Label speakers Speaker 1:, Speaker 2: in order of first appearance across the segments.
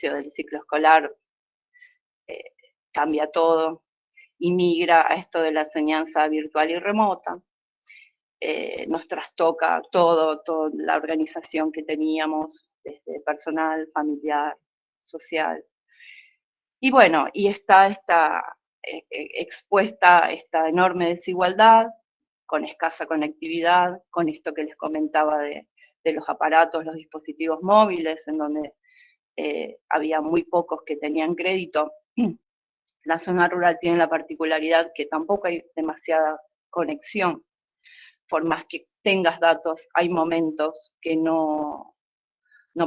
Speaker 1: inicio del ciclo escolar eh, cambia todo y migra a esto de la enseñanza virtual y remota. Nos trastoca toda la organización que teníamos, desde personal, familiar, social. Y bueno, y está expuesta esta enorme desigualdad, con escasa conectividad, con esto que les comentaba de los aparatos, los dispositivos móviles, en donde había muy pocos que tenían crédito. La zona rural tiene la particularidad que tampoco hay demasiada conexión. Por más que tengas datos, hay momentos que no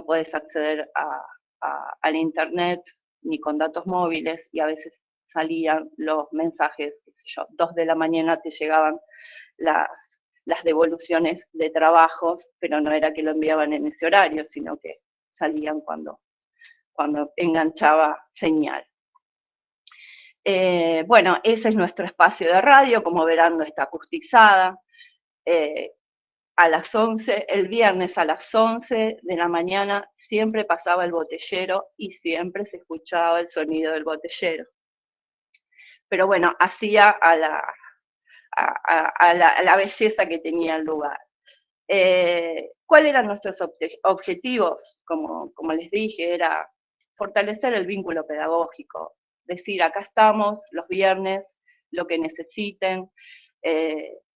Speaker 1: puedes acceder al internet ni con datos móviles, y a veces salían los mensajes, qué sé yo, 2 de la mañana te llegaban las, las devoluciones de trabajos, pero no era que lo enviaban en ese horario, sino que salían cuando enganchaba señal. Bueno, ese es nuestro espacio de radio, como verán no está acustizada. A las 11, el viernes a las 11 de la mañana siempre pasaba el botellero y siempre se escuchaba el sonido del botellero. Pero bueno, hacía a la belleza que tenía el lugar. ¿Cuáles eran nuestros objetivos? Como les dije, era fortalecer el vínculo pedagógico, decir, acá estamos los viernes, lo que necesiten,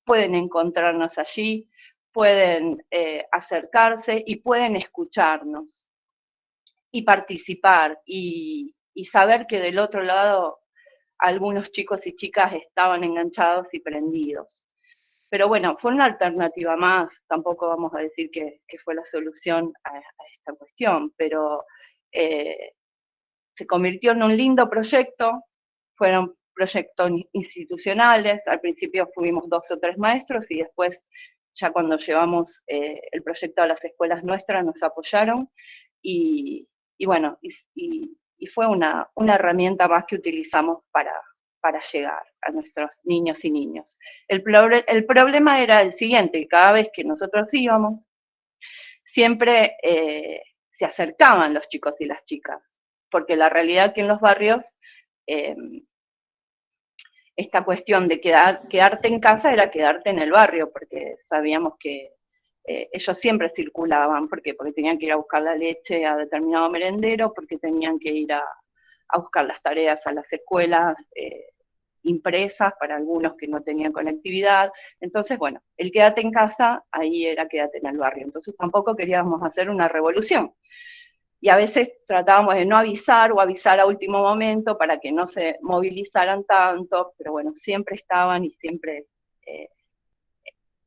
Speaker 1: pueden encontrarnos allí, pueden acercarse y pueden escucharnos y participar y saber que del otro lado algunos chicos y chicas estaban enganchados y prendidos. Pero bueno, fue una alternativa más, tampoco vamos a decir que fue la solución a esta cuestión, pero se convirtió en un lindo proyecto, fueron proyectos institucionales, al principio fuimos 2 o 3 maestros y después, ya cuando llevamos el proyecto a las escuelas nuestras, nos apoyaron y bueno, y fue una herramienta más que utilizamos para llegar a nuestros niños y niñas. El problema era el siguiente: cada vez que nosotros íbamos, siempre se acercaban los chicos y las chicas, porque la realidad que en los barrios, eh, esta cuestión de quedarte en casa era quedarte en el barrio, porque sabíamos que ellos siempre circulaban, porque tenían que ir a buscar la leche a determinado merendero, porque tenían que ir a buscar las tareas a las escuelas impresas para algunos que no tenían conectividad. Entonces, bueno, el quédate en casa, ahí era quédate en el barrio. Entonces tampoco queríamos hacer una revolución. Y a veces tratábamos de no avisar o avisar a último momento para que no se movilizaran tanto, pero bueno, siempre estaban y siempre, eh,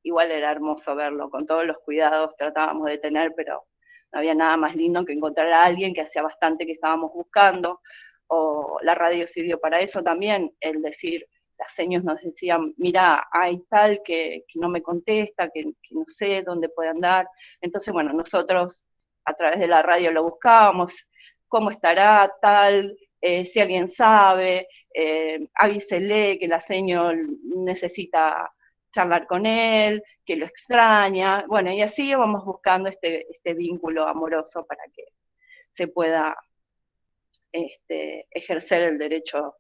Speaker 1: igual era hermoso verlo, con todos los cuidados tratábamos de tener, pero no había nada más lindo que encontrar a alguien que hacía bastante que estábamos buscando. O la radio sirvió para eso también, el decir, las señas nos decían, mira, hay tal que no me contesta, que no sé dónde puede andar. Entonces, bueno, nosotros a través de la radio lo buscábamos, cómo estará tal, si alguien sabe, avísele que la señora necesita charlar con él, que lo extraña. Bueno, y así vamos buscando este vínculo amoroso para que se pueda ejercer el derecho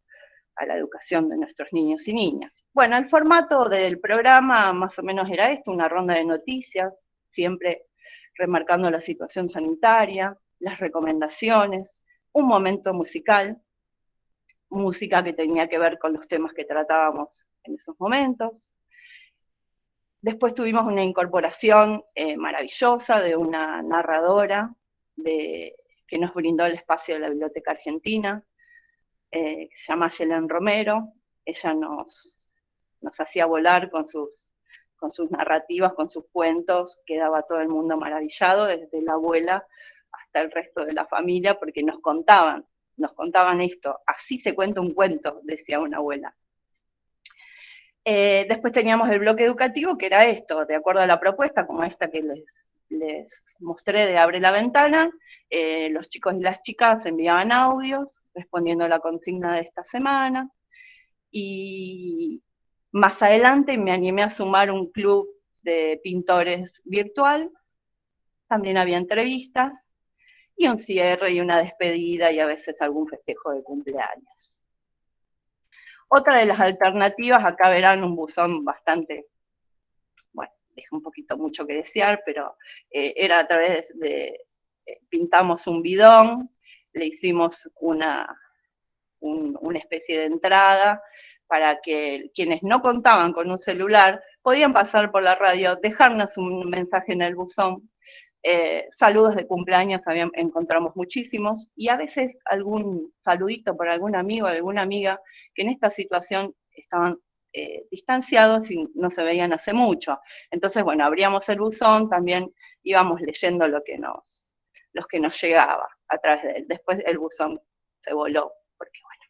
Speaker 1: a la educación de nuestros niños y niñas. Bueno, el formato del programa más o menos era esto: una ronda de noticias, siempre remarcando la situación sanitaria, las recomendaciones, un momento musical, música que tenía que ver con los temas que tratábamos en esos momentos. Después tuvimos una incorporación maravillosa de una narradora que nos brindó el espacio de la Biblioteca Argentina, que se llama Yelen Romero. Ella nos hacía volar con sus narrativas, con sus cuentos, quedaba todo el mundo maravillado, desde la abuela hasta el resto de la familia, porque nos contaban esto: así se cuenta un cuento, decía una abuela. Después teníamos el bloque educativo, que era esto, de acuerdo a la propuesta, como esta que les mostré de Abre la Ventana. Los chicos y las chicas enviaban audios respondiendo a la consigna de esta semana, y más adelante me animé a sumar un club de pintores virtual, también había entrevistas, y un cierre y una despedida y a veces algún festejo de cumpleaños. Otra de las alternativas, acá verán un buzón bastante, bueno, deja un poquito mucho que desear, pero era a través de, pintamos un bidón, le hicimos una especie de entrada para que quienes no contaban con un celular podían pasar por la radio, dejarnos un mensaje en el buzón. Saludos de cumpleaños encontramos muchísimos, y a veces algún saludito por algún amigo o alguna amiga que en esta situación estaban distanciados y no se veían hace mucho. Entonces, bueno, abríamos el buzón, también íbamos leyendo lo que nos llegaba a través de él. Después el buzón se voló, porque bueno,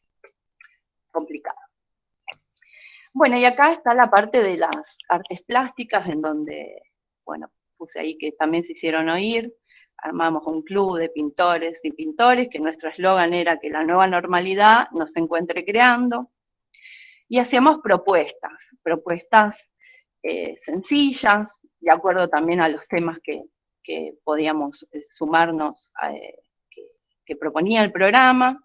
Speaker 1: complicado. Bueno, y acá está la parte de las artes plásticas, en donde, bueno, puse ahí que también se hicieron oír. Armamos un club de pintores y pintores, que nuestro eslogan era que la nueva normalidad nos encuentre creando. Y hacíamos propuestas sencillas, de acuerdo también a los temas que podíamos sumarnos, que proponía el programa.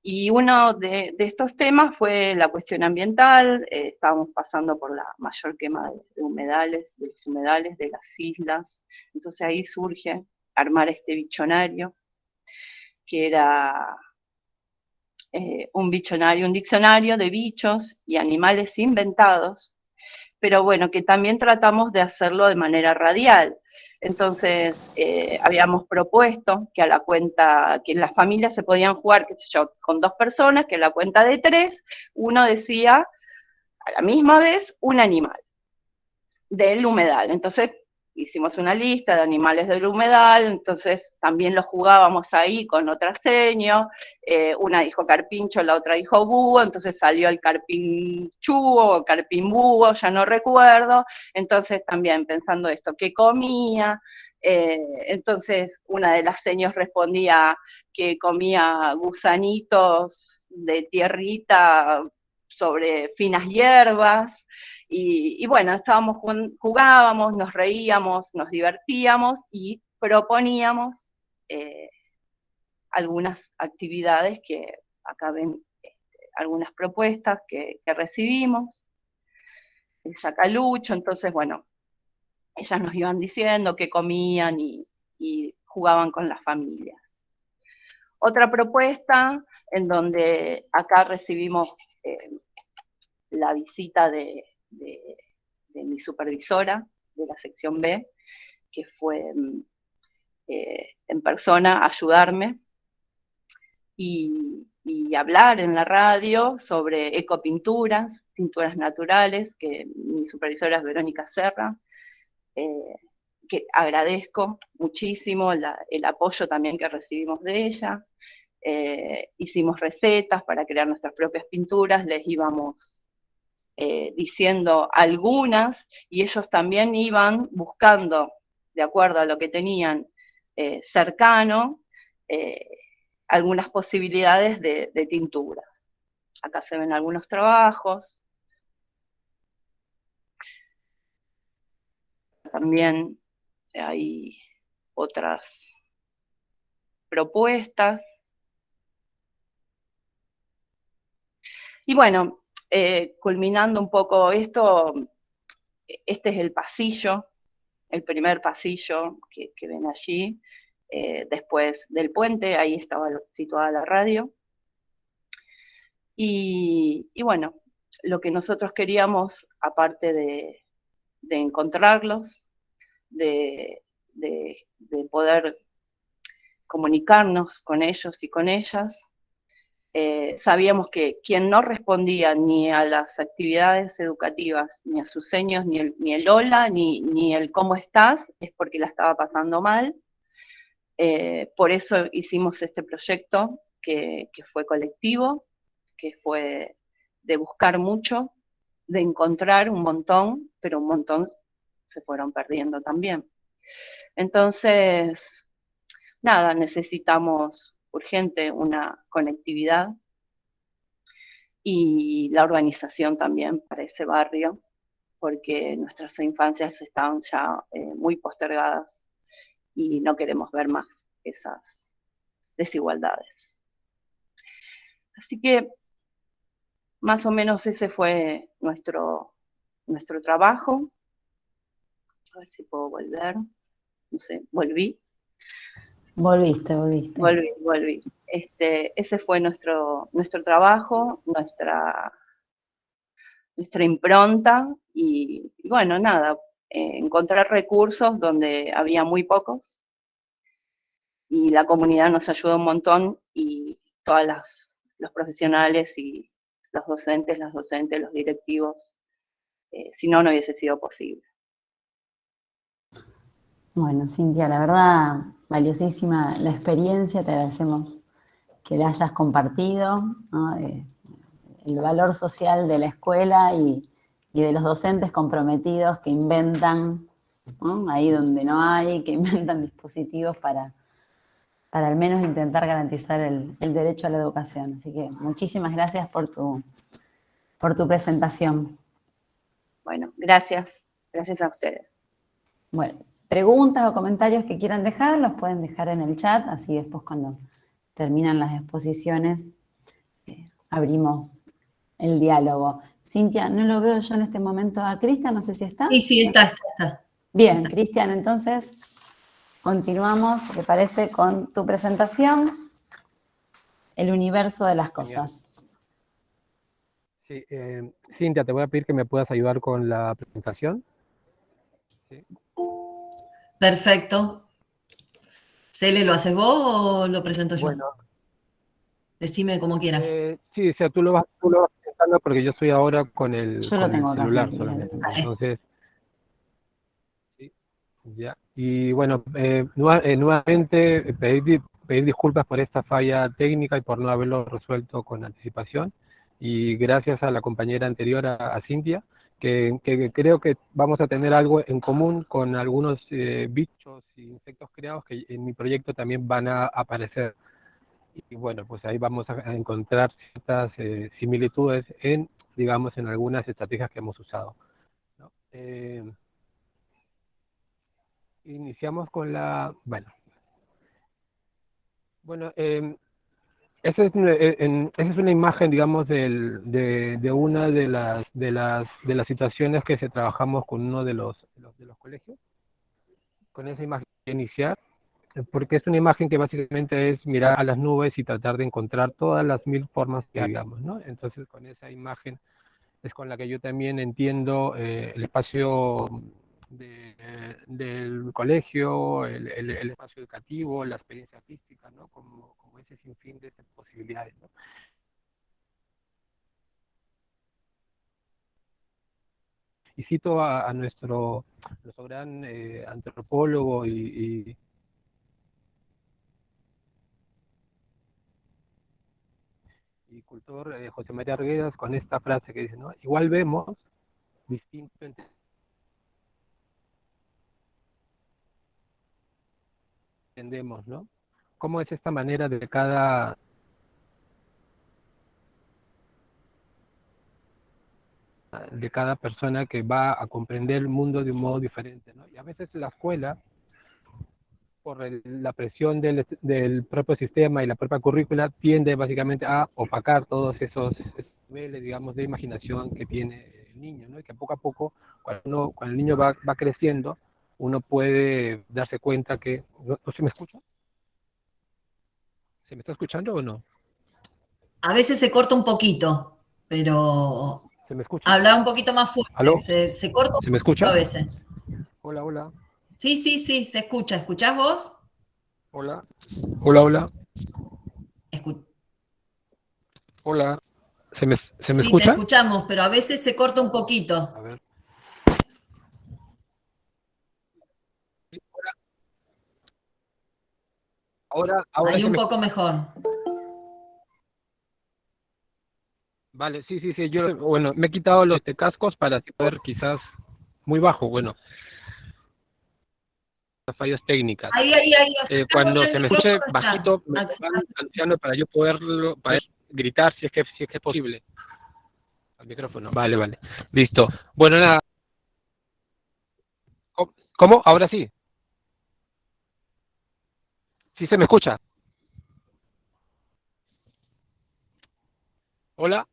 Speaker 1: Y uno de estos temas fue la cuestión ambiental. Estábamos pasando por la mayor quema de humedales, de los humedales de las islas. Entonces ahí surge armar este bichonario, que era un diccionario de bichos y animales inventados, pero bueno, que también tratamos de hacerlo de manera radial. Entonces, habíamos propuesto que a la cuenta, que en las familias se podían jugar, qué sé yo, con 2 personas, que a la cuenta de 3, uno decía a la misma vez un animal del humedal. Entonces, hicimos una lista de animales del humedal, entonces también lo jugábamos ahí con otra seña, una dijo carpincho, la otra dijo búho, entonces salió el carpinchugo o carpinbúho, ya no recuerdo. Entonces también pensando esto, ¿qué comía? Entonces una de las señas respondía que comía gusanitos de tierrita sobre finas hierbas. Y bueno, jugábamos, nos reíamos, nos divertíamos y proponíamos algunas actividades que acá ven, algunas propuestas que recibimos, el sacalucho. Entonces, bueno, ellas nos iban diciendo qué comían y jugaban con las familias. Otra propuesta en donde acá recibimos la visita de mi supervisora de la sección B, que fue en persona a ayudarme y hablar en la radio sobre ecopinturas, pinturas naturales, que mi supervisora es Verónica Serra, que agradezco muchísimo el apoyo también que recibimos de ella. Hicimos recetas para crear nuestras propias pinturas, les íbamos diciendo algunas, y ellos también iban buscando, de acuerdo a lo que tenían cercano, algunas posibilidades de tinturas. Acá se ven algunos trabajos. También hay otras propuestas. Y bueno, culminando un poco esto, este es el pasillo, el primer pasillo que ven allí. Después del puente, ahí estaba situada la radio. Y bueno, lo que nosotros queríamos, aparte de encontrarlos, de poder comunicarnos con ellos y con ellas, sabíamos que quien no respondía ni a las actividades educativas, ni a sus seños, ni el hola, ni el cómo estás, es porque la estaba pasando mal. Por eso hicimos este proyecto que fue colectivo, que fue de buscar mucho, de encontrar un montón, pero un montón se fueron perdiendo también. Entonces, nada, necesitamos urgente una conectividad y la urbanización también para ese barrio, porque nuestras infancias estaban ya muy postergadas y no queremos ver más desigualdades. Así que más o menos ese fue nuestro trabajo. A ver si puedo volver. No sé, volví.
Speaker 2: Volviste.
Speaker 1: Volví. Ese fue nuestro trabajo, nuestra impronta y bueno, nada, encontrar recursos donde había muy pocos y la comunidad nos ayudó un montón y los profesionales y los docentes, las docentes, los directivos, si no, no hubiese sido posible.
Speaker 2: Bueno, Cintia, la verdad, valiosísima la experiencia, te agradecemos que la hayas compartido, ¿no? El valor social de la escuela y de los docentes comprometidos que inventan, ¿no? Ahí donde no hay, que inventan dispositivos para al menos intentar garantizar el derecho a la educación. Así que muchísimas gracias por tu presentación.
Speaker 1: Bueno, gracias a ustedes.
Speaker 2: Bueno, preguntas o comentarios que quieran dejar, los pueden dejar en el chat, así después cuando terminan las exposiciones abrimos el diálogo. Cintia, no lo veo yo en este momento a Cristian, no sé si está.
Speaker 3: Sí, está.
Speaker 2: Bien, Cristian, entonces continuamos, ¿te parece, con tu presentación? El universo de las cosas.
Speaker 4: Sí, Cintia, te voy a pedir que me puedas ayudar con la presentación. ¿Sí?
Speaker 3: Perfecto. ¿Cele, lo haces vos o lo presento yo?
Speaker 4: Bueno,
Speaker 3: decime como quieras.
Speaker 4: Sí, o sea, tú lo vas presentando porque yo estoy ahora con el celular solamente. Entonces, sí, ya. Y bueno, nuevamente pedir disculpas por esta falla técnica y por no haberlo resuelto con anticipación. Y gracias a la compañera anterior, a Cintia, que creo que vamos a tener algo en común con algunos bichos e insectos creados que en mi proyecto también van a aparecer. Y bueno, pues ahí vamos a encontrar ciertas similitudes digamos, en algunas estrategias que hemos usado, ¿no? Iniciamos con esa es una imagen, digamos, de una de las situaciones que se trabajamos con uno de los colegios. Con esa imagen iniciar, porque es una imagen que básicamente es mirar a las nubes y tratar de encontrar todas las mil formas que digamos, ¿no? Entonces, con esa imagen es con la que yo también entiendo el espacio del colegio, el espacio educativo, la experiencia artística, ¿no? Como ese sinfín de posibilidades, ¿no? Y cito a nuestro gran antropólogo y cultor José María Arguedas con esta frase que dice, ¿no? Igual vemos, distinto entendemos, ¿no? ¿Cómo es esta manera de cada persona que va a comprender el mundo de un modo diferente, ¿no? Y a veces la escuela, por la presión del propio sistema y la propia currícula, tiende básicamente a opacar todos esos niveles, digamos, de imaginación que tiene el niño, ¿no? Y que poco a poco, cuando el niño va creciendo, uno puede darse cuenta que... ¿No se me escucha? ¿Se me está escuchando o no?
Speaker 3: A veces se corta un poquito, pero
Speaker 4: ¿Se me escucha?
Speaker 3: habla un poquito más fuerte.
Speaker 4: ¿Aló?
Speaker 3: Se corta un
Speaker 4: ¿Se me
Speaker 3: poquito
Speaker 4: escucha?
Speaker 3: a veces.
Speaker 4: Hola, hola.
Speaker 3: Sí, se escucha. ¿Escuchás vos?
Speaker 4: Hola. Hola.
Speaker 3: Escu-
Speaker 4: Hola. ¿Se me
Speaker 3: sí,
Speaker 4: escucha?
Speaker 3: te escuchamos, pero a veces se corta un poquito.
Speaker 4: A ver. Ahora
Speaker 3: Ahí
Speaker 4: se
Speaker 3: un
Speaker 4: me...
Speaker 3: poco mejor.
Speaker 4: Vale, sí, yo, bueno, me he quitado los cascos para poder quizás muy bajo, bueno, las fallas técnicas.
Speaker 3: Ahí.
Speaker 4: Cuando
Speaker 3: El
Speaker 4: se me escuche
Speaker 3: micrófono está.
Speaker 4: bajito, me van anunciando para yo poder gritar si es que es posible. Al micrófono, vale. Listo. Bueno, nada. ¿Cómo? Ahora sí. ¿Sí se me escucha? Hola.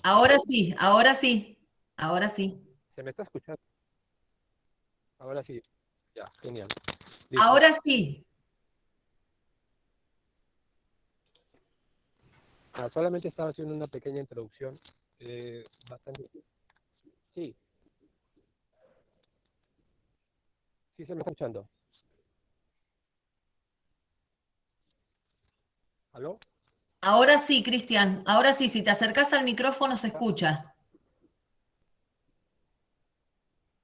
Speaker 3: Ahora sí, ahora sí, ahora sí.
Speaker 4: ¿Se me está escuchando? Ahora sí. Ya, genial. Listo.
Speaker 3: Ahora sí.
Speaker 4: Solamente estaba haciendo una pequeña introducción. Bastante. Sí, sí se me está escuchando. ¿Aló?
Speaker 3: Ahora sí, Cristian. Ahora sí, si te acercás al micrófono se escucha.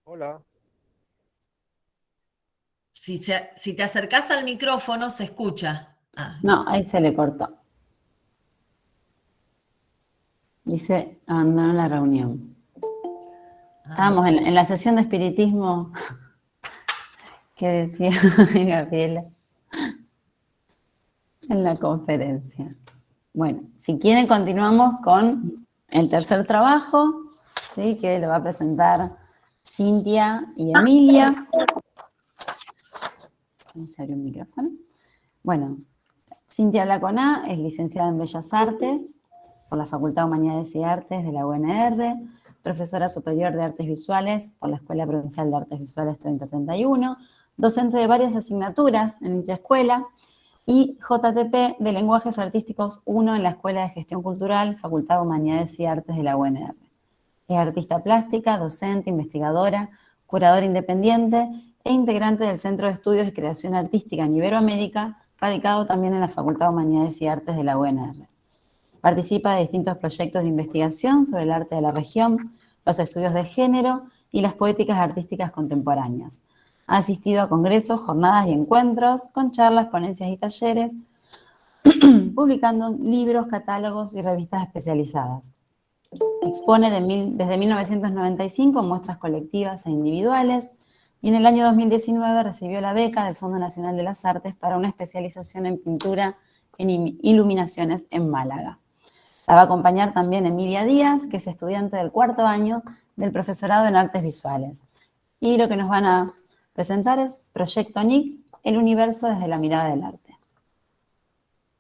Speaker 4: Hola.
Speaker 3: Si te acercás al micrófono se escucha. Ah,
Speaker 2: No, ahí se le cortó. Dice, abandonó la reunión. Estábamos en la sesión de espiritismo que decía Gabriela en la conferencia. Bueno, si quieren continuamos con el tercer trabajo, ¿sí? Que lo va a presentar Cintia y Emilia. ¿Se abrió un micrófono? Bueno, Cintia Blaconá es licenciada en Bellas Artes por la Facultad de Humanidades y Artes de la UNR, profesora superior de Artes Visuales por la Escuela Provincial de Artes Visuales 3031, docente de varias asignaturas en dicha escuela y JTP de Lenguajes Artísticos 1 en la Escuela de Gestión Cultural, Facultad de Humanidades y Artes de la UNR. Es artista plástica, docente, investigadora, curadora independiente e integrante del Centro de Estudios y Creación Artística en Iberoamérica, radicado también en la Facultad de Humanidades y Artes de la UNR. Participa de distintos proyectos de investigación sobre el arte de la región, los estudios de género y las poéticas artísticas contemporáneas. Ha asistido a congresos, jornadas y encuentros con charlas, ponencias y talleres, publicando libros, catálogos y revistas especializadas. Expone desde 1995 muestras colectivas e individuales y en el año 2019 recibió la beca del Fondo Nacional de las Artes para una especialización en pintura en iluminaciones en Málaga. La va a acompañar también Emilia Díaz, que es estudiante del 4º año del profesorado en Artes Visuales. Y lo que nos van a presentar es Proyecto NIC, el universo desde la mirada del arte.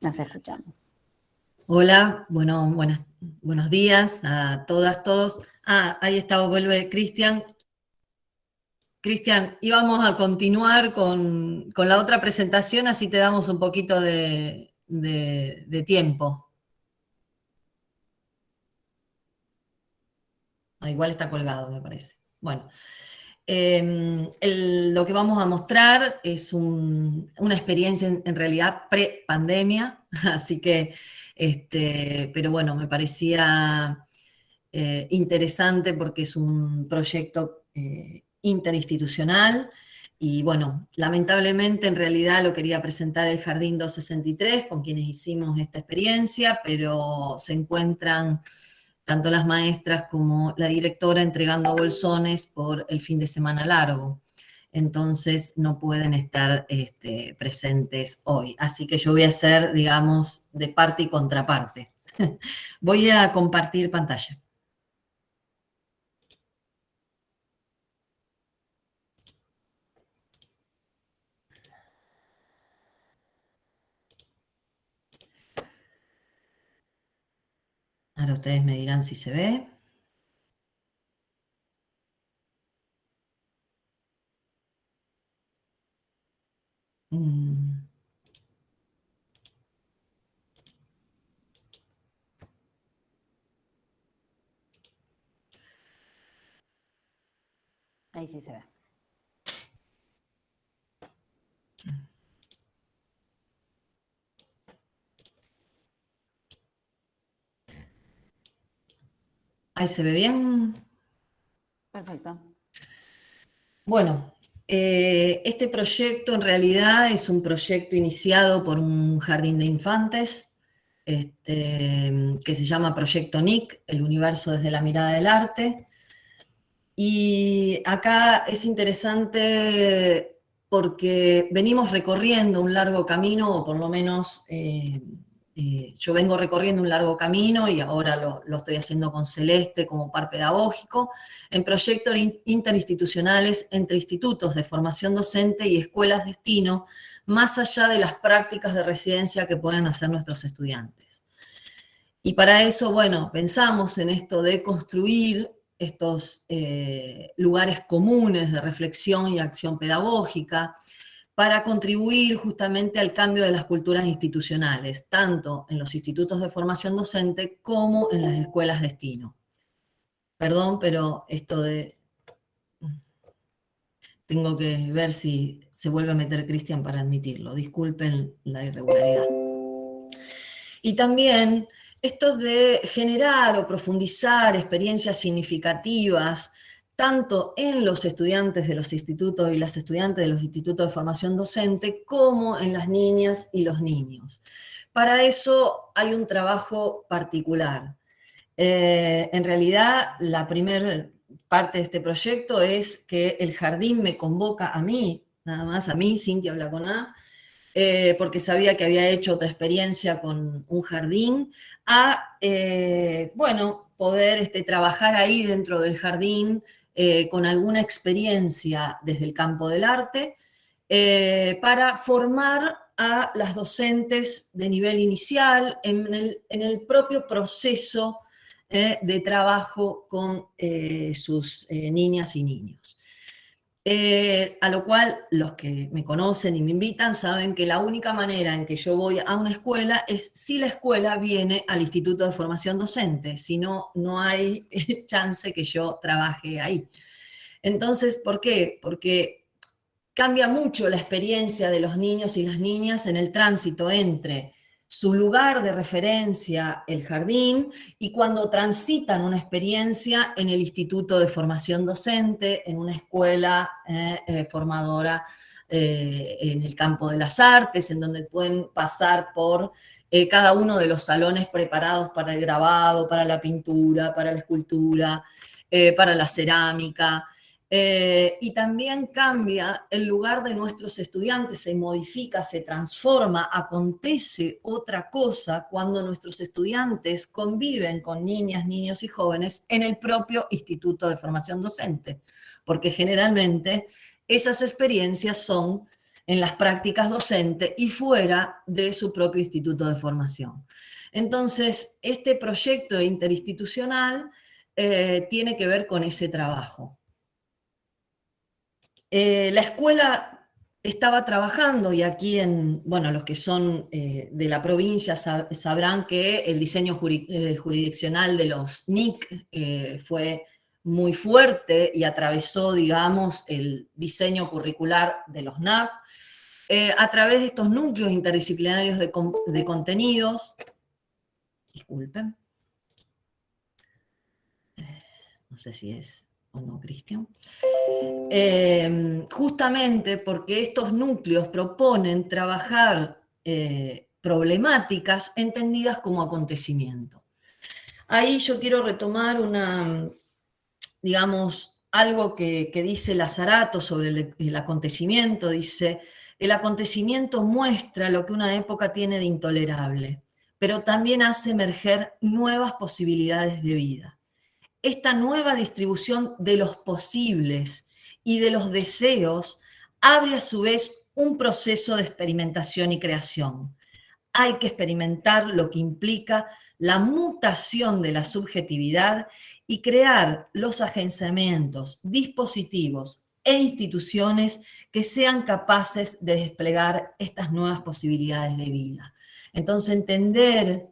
Speaker 2: Las escuchamos.
Speaker 3: hola, buenos días a todas, todos. Ahí está, vuelve Cristian. Cristian, íbamos a continuar con la otra presentación, así te damos un poquito de tiempo. Igual está colgado, me parece. Bueno, lo que vamos a mostrar es una experiencia en realidad pre-pandemia, así que, pero bueno, me parecía interesante porque es un proyecto interinstitucional y bueno, lamentablemente en realidad lo quería presentar el Jardín 263 con quienes hicimos esta experiencia, pero se encuentran tanto las maestras como la directora entregando bolsones por el fin de semana largo. Entonces no pueden estar presentes hoy. Así que yo voy a hacer, digamos, de parte y contraparte. Voy a compartir pantalla. Ahora ustedes me dirán si se ve.
Speaker 2: Ahí sí se ve.
Speaker 3: Ahí se ve bien.
Speaker 2: Perfecto.
Speaker 3: Bueno, este proyecto en realidad es un proyecto iniciado por un jardín de infantes que se llama Proyecto NIC, el universo desde la mirada del arte. Y acá es interesante porque venimos recorriendo un largo camino, o por lo menos yo vengo recorriendo un largo camino y ahora lo estoy haciendo con Celeste como par pedagógico, en proyectos interinstitucionales entre institutos de formación docente y escuelas destino, más allá de las prácticas de residencia que pueden hacer nuestros estudiantes. Y para eso, bueno, pensamos en esto de construir estos lugares comunes de reflexión y acción pedagógica para contribuir justamente al cambio de las culturas institucionales, tanto en los institutos de formación docente como en las escuelas destino. Perdón, pero esto de... Tengo que ver si se vuelve a meter Cristian para admitirlo. Disculpen la irregularidad. Y también esto de generar o profundizar experiencias significativas, tanto en los estudiantes de los institutos y las estudiantes de los institutos de formación docente, como en las niñas y los niños. Para eso hay un trabajo particular. En realidad, la primera parte de este proyecto es que el jardín me convoca a mí, nada más a mí, Cintia Blaconá, porque sabía que había hecho otra experiencia con un jardín, a, bueno, poder trabajar ahí dentro del jardín con alguna experiencia desde el campo del arte, para formar a las docentes de nivel inicial en el propio proceso de trabajo con sus niñas y niños. A lo cual los que me conocen y me invitan saben que la única manera en que yo voy a una escuela es si la escuela viene al Instituto de Formación Docente, si no, no hay chance que yo trabaje ahí. Entonces, ¿por qué? Porque cambia mucho la experiencia de los niños y las niñas en el tránsito entre su lugar de referencia, el jardín, y cuando transitan una experiencia en el Instituto de Formación Docente, en una escuela formadora en el campo de las artes, en donde pueden pasar por cada uno de los salones preparados para el grabado, para la pintura, para la escultura, para la cerámica. Y también cambia el lugar de nuestros estudiantes, se modifica, se transforma, acontece otra cosa cuando nuestros estudiantes conviven con niñas, niños y jóvenes en el propio Instituto de Formación Docente, porque generalmente esas experiencias son en las prácticas docentes y fuera de su propio instituto de formación. Entonces, este proyecto interinstitucional tiene que ver con ese trabajo. La escuela estaba trabajando, y aquí bueno, los que son de la provincia sabrán que el diseño jurisdiccional de los NIC fue muy fuerte y atravesó, digamos, el diseño curricular de los NAP a través de estos núcleos interdisciplinarios de contenidos. Disculpen. No sé si es o no, Cristian. Justamente porque estos núcleos proponen trabajar problemáticas entendidas como acontecimiento. Ahí yo quiero retomar digamos, algo que dice Lazzarato sobre el acontecimiento. Dice: el acontecimiento muestra lo que una época tiene de intolerable, pero también hace emerger nuevas posibilidades de vida. Esta nueva distribución de los posibles y de los deseos abre a su vez un proceso de experimentación y creación. Hay que experimentar lo que implica la mutación de la subjetividad y crear los agenciamientos, dispositivos e instituciones que sean capaces de desplegar estas nuevas posibilidades de vida. Entonces, entender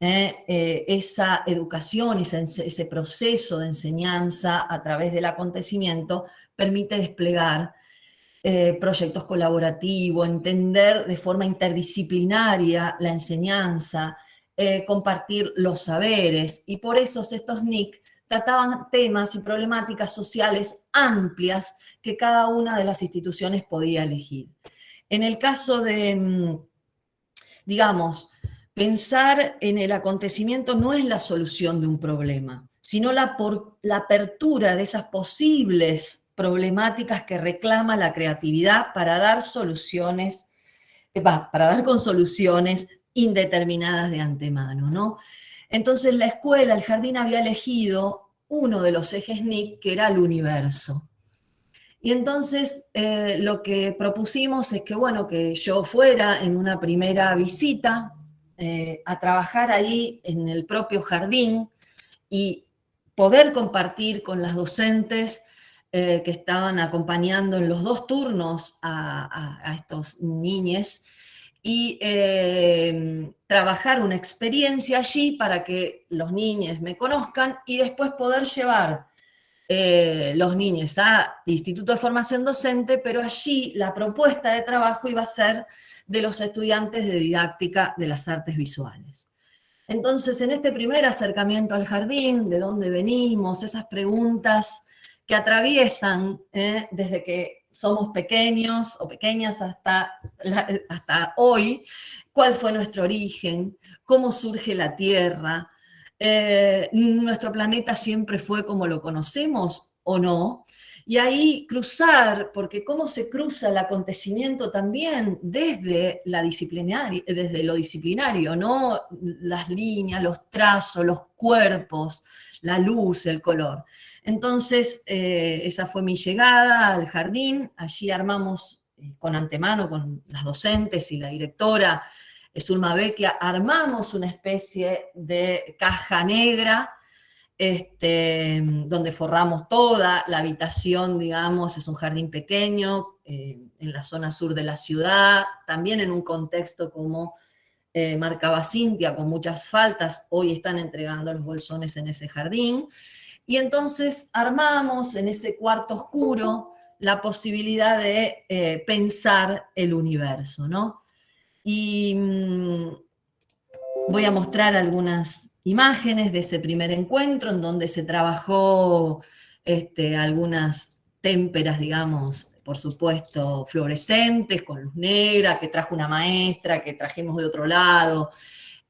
Speaker 3: esa educación, ese proceso de enseñanza a través del acontecimiento permite desplegar proyectos colaborativos, entender de forma interdisciplinaria la enseñanza, compartir los saberes, y por eso estos NIC trataban temas y problemáticas sociales amplias que cada una de las instituciones podía elegir. En el caso de, digamos, pensar en el acontecimiento no es la solución de un problema, sino la apertura de esas posibles problemáticas que reclama la creatividad para dar soluciones, para dar con soluciones indeterminadas de antemano, ¿no? Entonces la escuela, el jardín, había elegido uno de los ejes NIC, que era el universo. Y entonces lo que propusimos es que, bueno, que yo fuera en una primera visita a trabajar ahí en el propio jardín y poder compartir con las docentes que estaban acompañando en los 2 turnos a estos niños y trabajar una experiencia allí para que los niños me conozcan y después poder llevar los niños a Instituto de Formación Docente, pero allí la propuesta de trabajo iba a ser de los estudiantes de didáctica de las artes visuales. Entonces, en este primer acercamiento al jardín, de dónde venimos, esas preguntas que atraviesan desde que somos pequeños o pequeñas hasta hoy, cuál fue nuestro origen, cómo surge la Tierra, nuestro planeta siempre fue como lo conocemos o no, y ahí cruzar, porque cómo se cruza el acontecimiento también desde lo disciplinario, ¿no? Las líneas, los trazos, los cuerpos, la luz, el color. Entonces, esa fue mi llegada al jardín, allí armamos con antemano, con las docentes y la directora, Zulma Vecchia, armamos una especie de caja negra, donde forramos toda la habitación, digamos, es un jardín pequeño, en la zona sur de la ciudad, también en un contexto como marcaba Cintia, con muchas faltas, hoy están entregando los bolsones en ese jardín, y entonces armamos en ese cuarto oscuro la posibilidad de pensar el universo, ¿no? Y voy a mostrar algunas imágenes de ese primer encuentro en donde se trabajó algunas témperas, digamos, por supuesto, fluorescentes, con luz negra, que trajo una maestra, que trajimos de otro lado,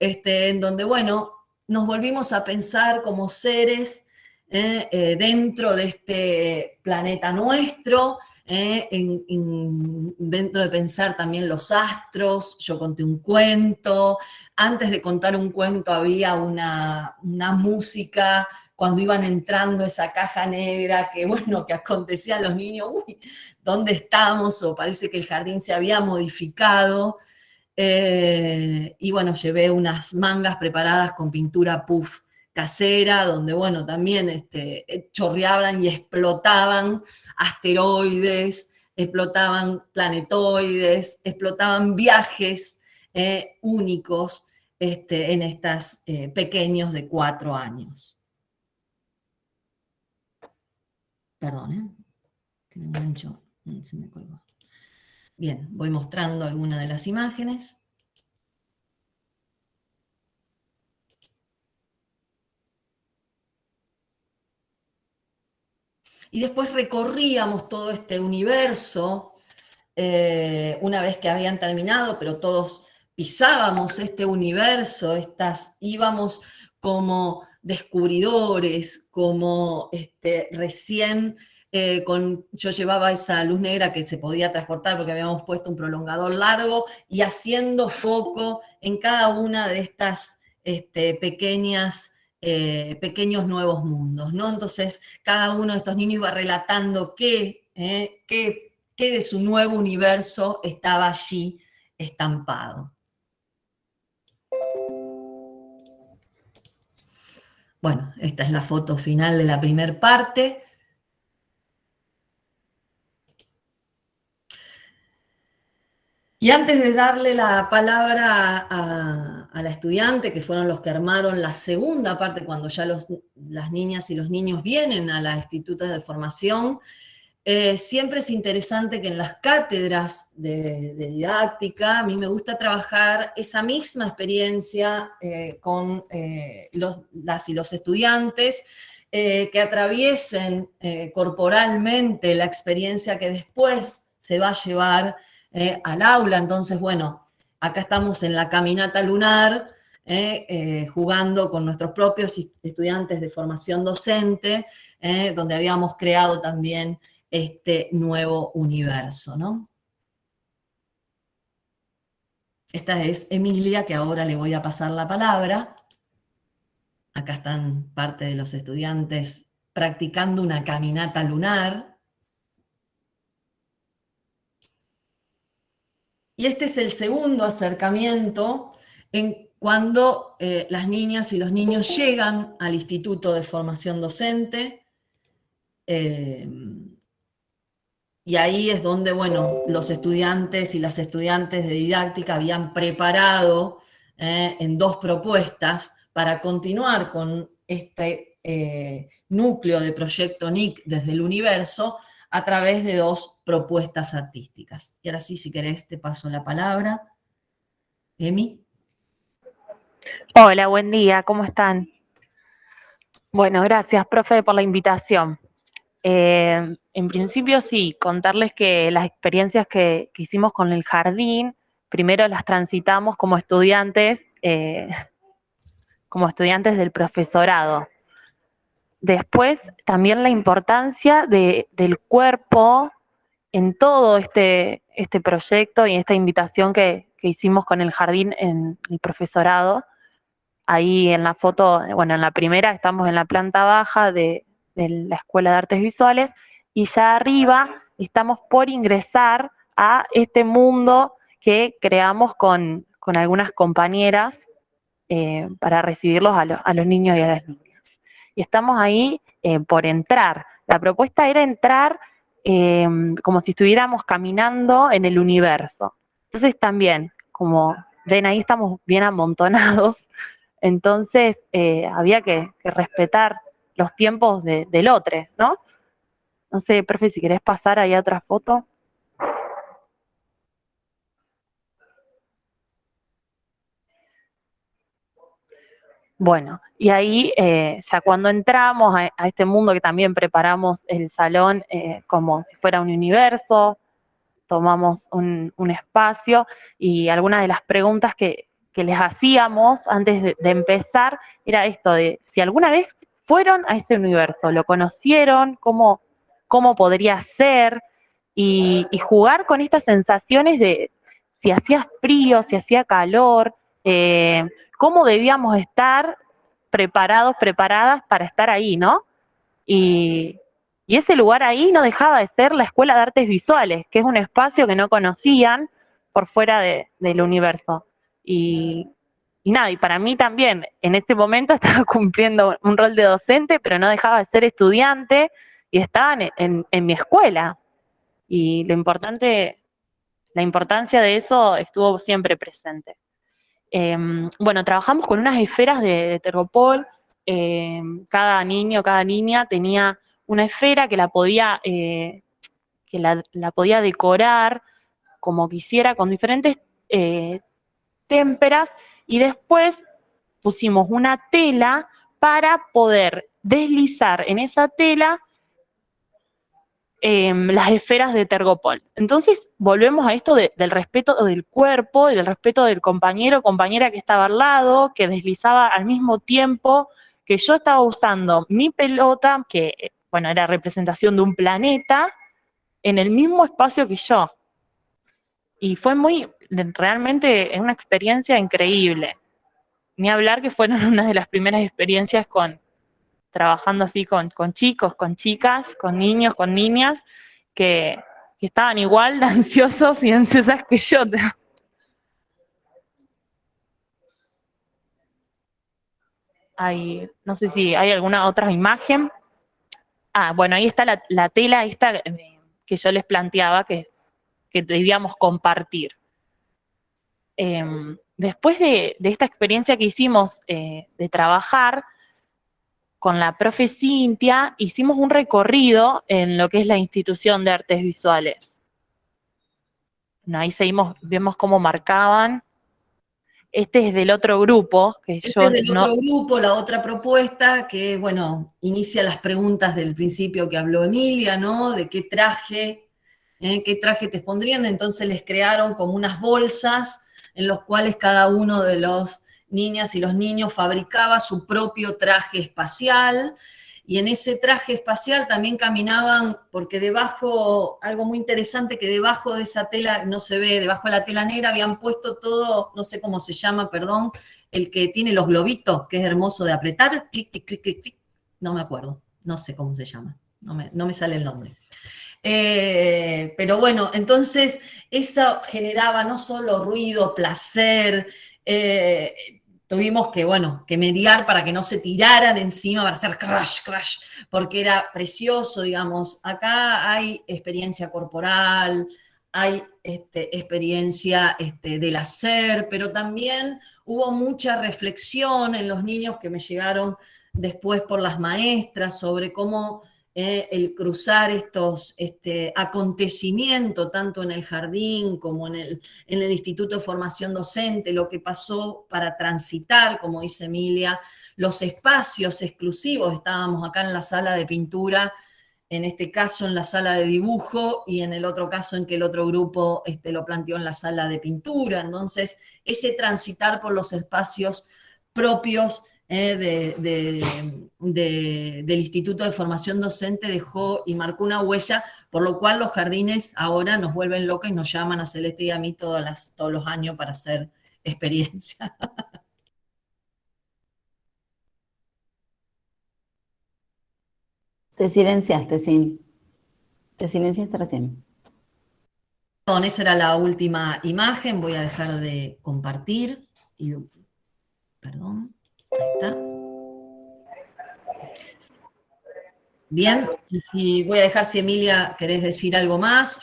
Speaker 3: en donde, bueno, nos volvimos a pensar como seres dentro de este planeta nuestro, dentro de pensar también los astros. Yo conté un cuento, antes de contar un cuento había una música cuando iban entrando a esa caja negra, que bueno, que acontecían los niños, uy, ¿dónde estamos? O parece que el jardín se había modificado, y bueno, llevé unas mangas preparadas con pintura puff casera, donde bueno, también chorreaban y explotaban asteroides, explotaban planetoides, explotaban viajes únicos en estos pequeños de 4 años. Perdón, que me engancho, se me colgó. Bien, voy mostrando algunas de las imágenes. Y después recorríamos todo este universo, una vez que habían terminado, pero todos pisábamos este universo, íbamos como descubridores, como recién, yo llevaba esa luz negra que se podía transportar porque habíamos puesto un prolongador largo y haciendo foco en cada una de estas pequeños nuevos mundos, ¿no? Entonces, cada uno de estos niños iba relatando qué de su nuevo universo estaba allí estampado. Bueno, esta es la foto final de la primera parte. Y antes de darle la palabra a la estudiante, que fueron los que armaron la segunda parte, cuando ya las niñas y los niños vienen a los institutos de formación, siempre es interesante que en las cátedras de didáctica, a mí me gusta trabajar esa misma experiencia con las y los estudiantes, que atraviesen corporalmente la experiencia que después se va a llevar al aula. Entonces, bueno, acá estamos en la caminata lunar, jugando con nuestros propios estudiantes de formación docente, donde habíamos creado también este nuevo universo, ¿no? Esta es Emilia, que ahora le voy a pasar la palabra. Acá están parte de los estudiantes practicando una caminata lunar. Y este es el segundo acercamiento cuando las niñas y los niños llegan al Instituto de Formación Docente. Y ahí es donde, bueno, los estudiantes y las estudiantes de didáctica habían preparado en 2 propuestas para continuar con este núcleo de proyecto NIC desde el universo a través de 2 propuestas artísticas. Y ahora sí, si querés, te paso la palabra. Emi.
Speaker 5: Hola, buen día, ¿cómo están? Bueno, gracias, profe, por la invitación. En principio sí, contarles que las experiencias que hicimos con el jardín, primero las transitamos como estudiantes del profesorado. Después también la importancia del cuerpo en todo este proyecto y esta invitación que hicimos con el jardín en el profesorado. Ahí en la foto, bueno, en la primera estamos en la planta baja de la Escuela de Artes Visuales y ya arriba estamos por ingresar a este mundo que creamos con algunas compañeras para recibirlos a los niños y a las niñas. Y estamos ahí por entrar. La propuesta era entrar como si estuviéramos caminando en el universo. Entonces también, como ven ahí estamos bien amontonados, entonces había que respetar los tiempos del otro, ¿no? No sé, profe, si querés pasar ahí a otra foto. Bueno, y ahí ya cuando entramos a este mundo que también preparamos el salón como si fuera un universo, tomamos un espacio y algunas de las preguntas que les hacíamos antes de empezar era esto de si alguna vez fueron a ese universo, lo conocieron, cómo podría ser y jugar con estas sensaciones de si hacía frío, si hacía calor, cómo debíamos estar preparados, preparadas para estar ahí, ¿no? Y ese lugar ahí no dejaba de ser la Escuela de Artes Visuales, que es un espacio que no conocían por fuera del universo. Y nada, y para mí también, en ese momento estaba cumpliendo un rol de docente, pero no dejaba de ser estudiante y estaban en mi escuela. Y la importancia de eso estuvo siempre presente. Bueno, trabajamos con unas esferas de Tergopol. Cada niño, cada niña tenía una esfera que la podía, la podía decorar como quisiera, con diferentes témperas, y después pusimos una tela para poder deslizar en esa tela las esferas de Tergopol. Entonces volvemos a esto del respeto del cuerpo y del respeto del compañero o compañera que estaba al lado, que deslizaba al mismo tiempo que yo estaba usando mi pelota, que bueno, era representación de un planeta, en el mismo espacio que yo. Y fue realmente una experiencia increíble. Ni hablar que fueron una de las primeras experiencias trabajando así con chicos, con chicas, con niños, con niñas, que estaban igual de ansiosos y ansiosas que yo. No sé si hay alguna otra imagen. Bueno, ahí está la tela esta que yo les planteaba que debíamos compartir. Después de esta experiencia que hicimos de trabajar, con la profe Cintia, hicimos un recorrido en lo que es la institución de artes visuales. Bueno, ahí vemos cómo marcaban. Este es del otro grupo.
Speaker 3: Otro grupo, la otra propuesta, que, bueno, inicia las preguntas del principio que habló Emilia, ¿no? De qué traje te pondrían. Entonces les crearon como unas bolsas en los cuales cada uno de los niñas y los niños fabricaba su propio traje espacial, y en ese traje espacial también caminaban, porque debajo, algo muy interesante, que debajo de esa tela, no se ve, debajo de la tela negra habían puesto todo, no sé cómo se llama, perdón, el que tiene los globitos, que es hermoso de apretar, clic, clic, clic, clic, clic, no me acuerdo, no sé cómo se llama, no me sale el nombre. Pero bueno, entonces eso generaba no solo ruido, placer, tuvimos que, bueno, que mediar para que no se tiraran encima, para hacer crash, crash, porque era precioso, digamos. Acá hay experiencia corporal, hay experiencia del hacer, pero también hubo mucha reflexión en los niños que me llegaron después por las maestras sobre cómo el cruzar estos acontecimientos, tanto en el jardín como en el Instituto de Formación Docente, lo que pasó para transitar, como dice Emilia, los espacios exclusivos. Estábamos acá en la sala de pintura, en este caso en la sala de dibujo, y en el otro caso en que el otro grupo lo planteó en la sala de pintura. Entonces, ese transitar por los espacios propios del Instituto de Formación Docente dejó y marcó una huella, por lo cual los jardines ahora nos vuelven locos y nos llaman a Celeste y a mí todos los años para hacer experiencia.
Speaker 2: Te silenciaste, sí. Te silenciaste recién.
Speaker 3: Perdón, esa era la última imagen, voy a dejar de compartir. Perdón, ahí está. Bien, y voy a dejar si Emilia querés decir algo más.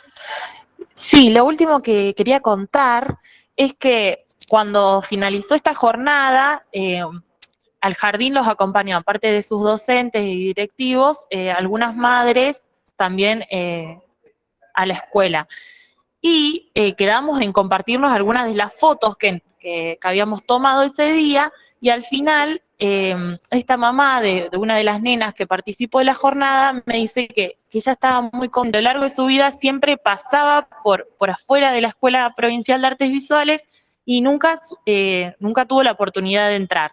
Speaker 5: Sí, lo último que quería contar es que cuando finalizó esta jornada, al jardín los acompañó, aparte de sus docentes y directivos, algunas madres también a la escuela. Y quedamos en compartirnos algunas de las fotos que habíamos tomado ese día, y al final esta mamá de una de las nenas que participó de la jornada me dice que ella estaba muy contenta. A lo largo de su vida siempre pasaba por afuera de la Escuela Provincial de Artes Visuales y nunca tuvo la oportunidad de entrar,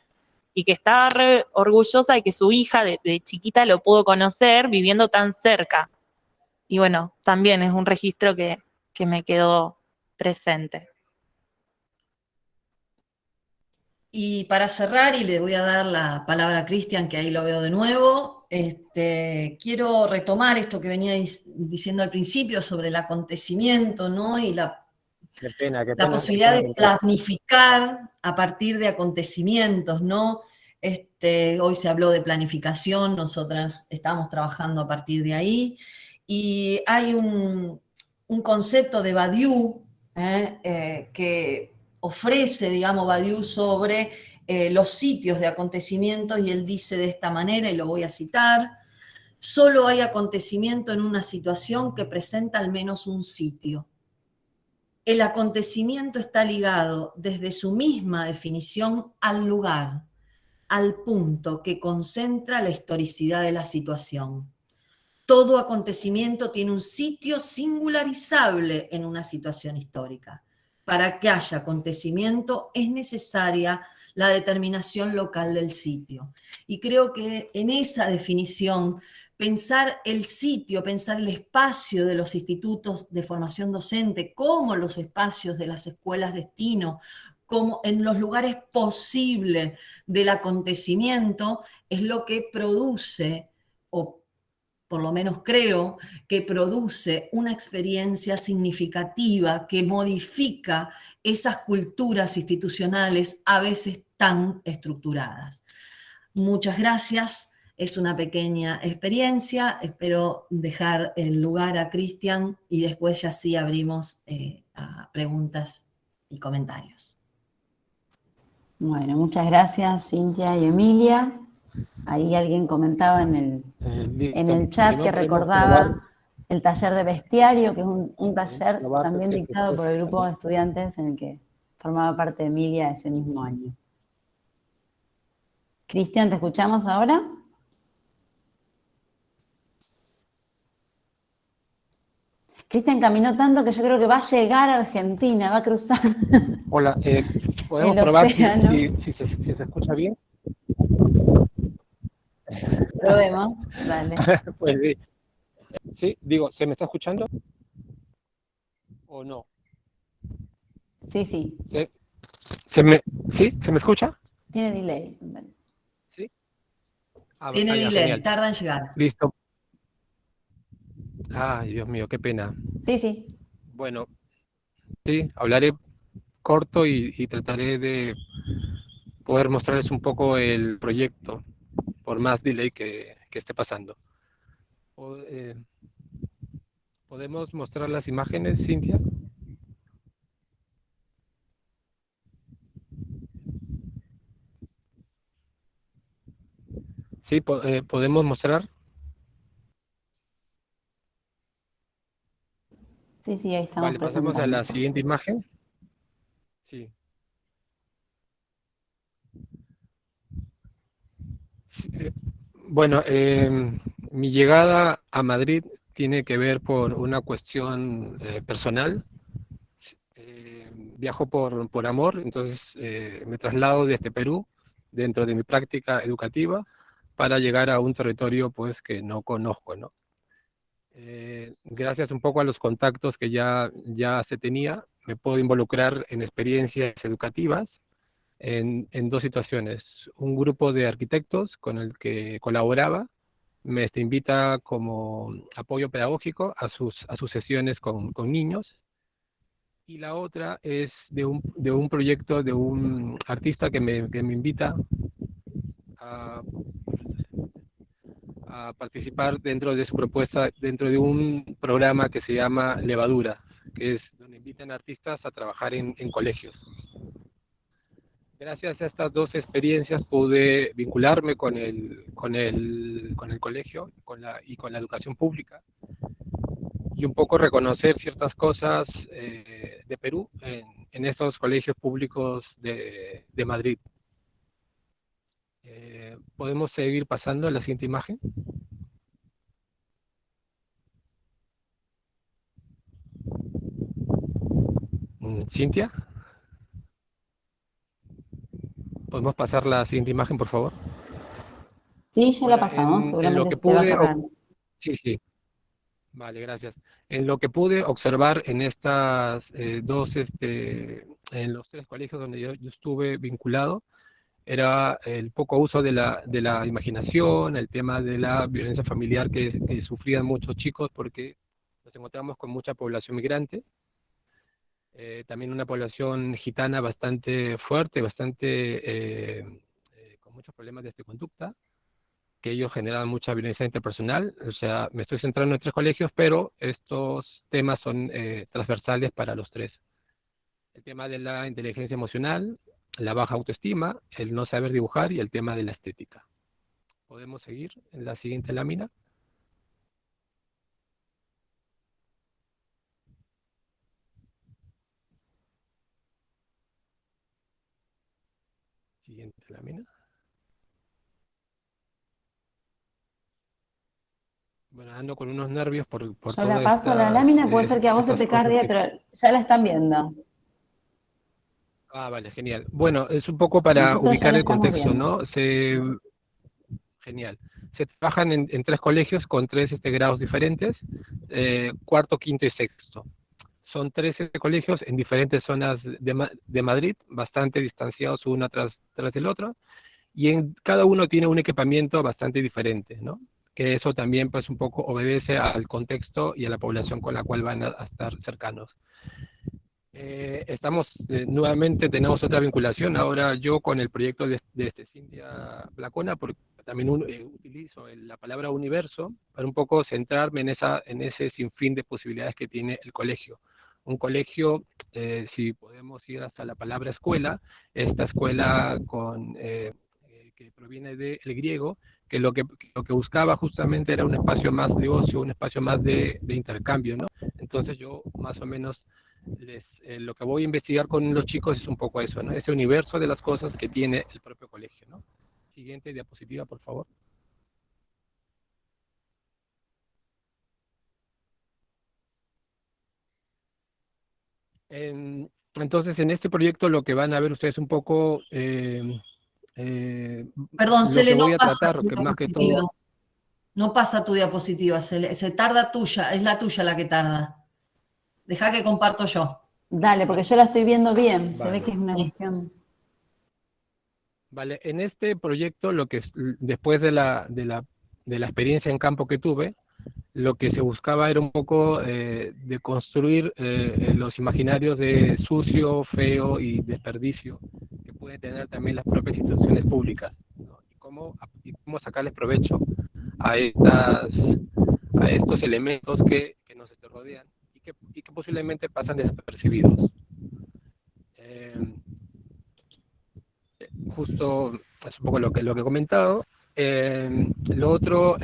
Speaker 5: y que estaba re orgullosa de que su hija de chiquita lo pudo conocer viviendo tan cerca. Y bueno, también es un registro que me quedó presente.
Speaker 3: Y para cerrar, y le voy a dar la palabra a Cristian, que ahí lo veo de nuevo, quiero retomar esto que venía diciendo al principio sobre el acontecimiento, ¿no? Y la posibilidad de planificar a partir de acontecimientos, ¿no? Hoy se habló de planificación, nosotras estamos trabajando a partir de ahí, y hay un concepto de Badiou que ofrece, digamos, Badiou sobre los sitios de acontecimientos, y él dice de esta manera, y lo voy a citar: solo hay acontecimiento en una situación que presenta al menos un sitio. El acontecimiento está ligado desde su misma definición al lugar, al punto que concentra la historicidad de la situación. Todo acontecimiento tiene un sitio singularizable en una situación histórica. Para que haya acontecimiento es necesaria la determinación local del sitio. Y creo que en esa definición, pensar el sitio, pensar el espacio de los institutos de formación docente, como los espacios de las escuelas destino, como en los lugares posibles del acontecimiento, es lo que produce, o por lo menos creo, que produce una experiencia significativa que modifica esas culturas institucionales a veces tan estructuradas. Muchas gracias, es una pequeña experiencia, espero dejar el lugar a Cristian y después ya sí abrimos a preguntas y comentarios.
Speaker 2: Bueno, muchas gracias, Cintia y Emilia. Ahí alguien comentaba en el chat que recordaba el taller de bestiario, que es un taller también dictado por el grupo de estudiantes en el que formaba parte Emilia ese mismo año. Cristian, ¿te escuchamos ahora? Cristian caminó tanto que yo creo que va a llegar a Argentina, va a cruzar.
Speaker 4: Hola, ¿podemos probar si se escucha bien?
Speaker 2: Probemos, dale.
Speaker 4: Pues sí, digo, ¿se me está escuchando o no?
Speaker 2: Sí, sí.
Speaker 4: ¿Sí? ¿Se me escucha?
Speaker 2: Tiene delay.
Speaker 4: ¿Sí?
Speaker 3: Tiene delay, tarda en llegar.
Speaker 4: Listo. Ay, Dios mío, qué pena.
Speaker 2: Sí, sí.
Speaker 4: Bueno, sí, hablaré corto y trataré de poder mostrarles un poco el proyecto, por más delay que esté pasando. O- eh, ¿Podemos mostrar las imágenes, Cintia? Sí, podemos mostrar.
Speaker 2: Sí, sí, ahí estamos
Speaker 4: Vale, pasamos a
Speaker 2: presentando.
Speaker 4: la siguiente imagen. Sí. Sí, bueno, mi llegada a Madrid tiene que ver por una cuestión personal. Viajo por amor, entonces me traslado desde Perú dentro de mi práctica educativa para llegar a un territorio pues que no conozco, ¿no? Gracias un poco a los contactos que ya se tenía, me puedo involucrar en experiencias educativas en dos situaciones. Un grupo de arquitectos con el que colaboraba me invita como apoyo pedagógico a sus sesiones con niños. Y la otra es de un proyecto de un artista que me invita a, a participar dentro de su propuesta, dentro de un programa que se llama Levadura, que es donde invitan artistas a trabajar en colegios. Gracias a estas dos experiencias pude vincularme con el colegio y con la educación pública y un poco reconocer ciertas cosas de Perú en estos colegios públicos de Madrid. ¿Podemos seguir pasando a la siguiente imagen? Cintia, ¿podemos pasar la siguiente imagen, por favor?
Speaker 2: Sí, ya la
Speaker 4: Bueno,
Speaker 2: pasamos,
Speaker 4: en lo
Speaker 2: seguramente
Speaker 4: que
Speaker 2: se te va a
Speaker 4: pude,
Speaker 2: cargar.
Speaker 4: sí, sí, vale, gracias. En lo que pude observar en estas en los tres colegios donde yo estuve vinculado, era el poco uso de la imaginación, el tema de la violencia familiar que sufrían muchos chicos porque nos encontramos con mucha población migrante, también una población gitana bastante fuerte, con muchos problemas de conducta, que ellos generan mucha violencia interpersonal. O sea, me estoy centrando en tres colegios, pero estos temas son transversales para los tres. El tema de la inteligencia emocional, la baja autoestima, el no saber dibujar y el tema de la estética. Podemos seguir en la siguiente lámina. Siguiente lámina. Bueno, ando con unos nervios por
Speaker 2: Yo la
Speaker 4: todas
Speaker 2: paso a la lámina, puede ser que a vos se
Speaker 4: estas
Speaker 2: te
Speaker 4: cosas
Speaker 2: cargue,
Speaker 4: que...
Speaker 2: pero ya la están viendo.
Speaker 4: Ah, vale, genial. Bueno, es un poco para
Speaker 2: Nosotros ya
Speaker 4: ubicar
Speaker 2: la
Speaker 4: el
Speaker 2: estamos
Speaker 4: contexto,
Speaker 2: viendo.
Speaker 4: ¿no? Genial. Se trabajan en tres colegios con tres grados diferentes, cuarto, quinto y sexto. Son tres colegios en diferentes zonas de Madrid, bastante distanciados uno tras del otro, y en cada uno tiene un equipamiento bastante diferente, ¿no? Que eso también pues un poco obedece al contexto y a la población con la cual van a estar cercanos. Nuevamente tenemos otra vinculación, ahora yo con el proyecto de Cintia Placona, porque también utilizo la palabra universo para un poco centrarme en ese sinfín de posibilidades que tiene el colegio. Un colegio, si podemos ir hasta la palabra escuela, esta escuela que proviene del griego, que lo que buscaba justamente era un espacio más de ocio, un espacio más de intercambio, ¿no? Entonces yo más o menos lo que voy a investigar con los chicos es un poco eso, ¿no? Ese universo de las cosas que tiene el propio colegio, ¿no? Siguiente diapositiva, por favor. Entonces, en este proyecto lo que van a ver ustedes un poco,
Speaker 3: Perdón,
Speaker 4: lo que
Speaker 3: Cele, no
Speaker 4: voy a
Speaker 3: pasa
Speaker 4: tratar,
Speaker 3: tu
Speaker 4: que más que
Speaker 3: diapositiva.
Speaker 4: todo...
Speaker 3: No pasa tu diapositiva, Cele. Se tarda tuya, es la tuya la que tarda. Deja que comparto yo.
Speaker 2: Dale, porque yo la estoy viendo bien. Se ve
Speaker 4: Vale.
Speaker 2: que es una cuestión.
Speaker 4: Vale, en este proyecto, después de la experiencia en campo que tuve, lo que se buscaba era un poco de construir los imaginarios de sucio, feo y desperdicio que pueden tener también las propias instituciones públicas, ¿no? Y cómo sacarles provecho a estos elementos que nos rodean y que posiblemente pasan desapercibidos. Justo es un poco lo que he comentado. Lo otro,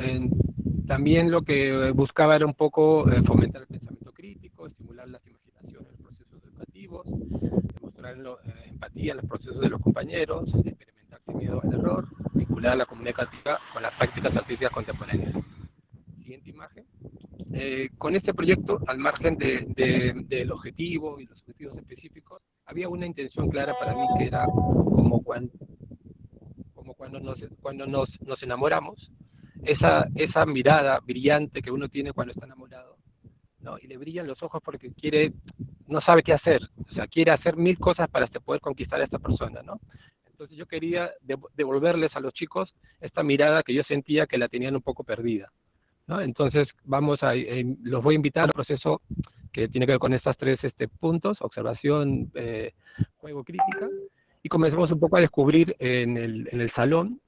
Speaker 4: también lo que buscaba era un poco fomentar el pensamiento crítico, estimular las imaginaciones en los procesos educativos, demostrar empatía en los procesos de los compañeros, experimentar sin miedo al error, vincular la comunidad educativa con las prácticas artísticas contemporáneas. Siguiente imagen. Con este proyecto, al margen del objetivo y los objetivos específicos, había una intención clara para mí, que era como cuando nos enamoramos, esa mirada brillante que uno tiene cuando está enamorado, ¿no? Y le brillan los ojos porque no sabe qué hacer, o sea, quiere hacer 1000 cosas para poder conquistar a esta persona, ¿no? Entonces yo quería devolverles a los chicos esta mirada que yo sentía que la tenían un poco perdida, ¿no? Entonces los voy a invitar al proceso que tiene que ver con estos 3 puntos: observación, juego, crítica, y comenzamos un poco a descubrir en el salón.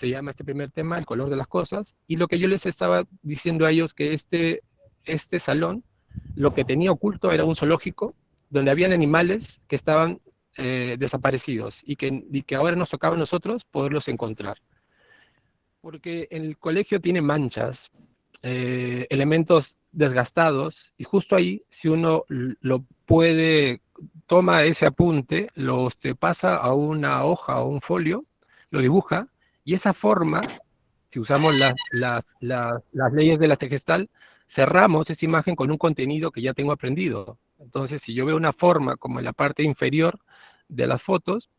Speaker 4: Se llama este primer tema el color de las cosas, y lo que yo les estaba diciendo a ellos, que este salón lo que tenía oculto era un zoológico donde habían animales que estaban desaparecidos y que ahora nos tocaba a nosotros poderlos encontrar. Porque el colegio tiene manchas, elementos desgastados, y justo ahí, si uno lo puede, toma ese apunte, lo pasa a una hoja o un folio, lo dibuja, y esa forma, si usamos las leyes de la Gestalt, cerramos esa imagen con un contenido que ya tengo aprendido. Entonces, si yo veo una forma como en la parte inferior de las fotos,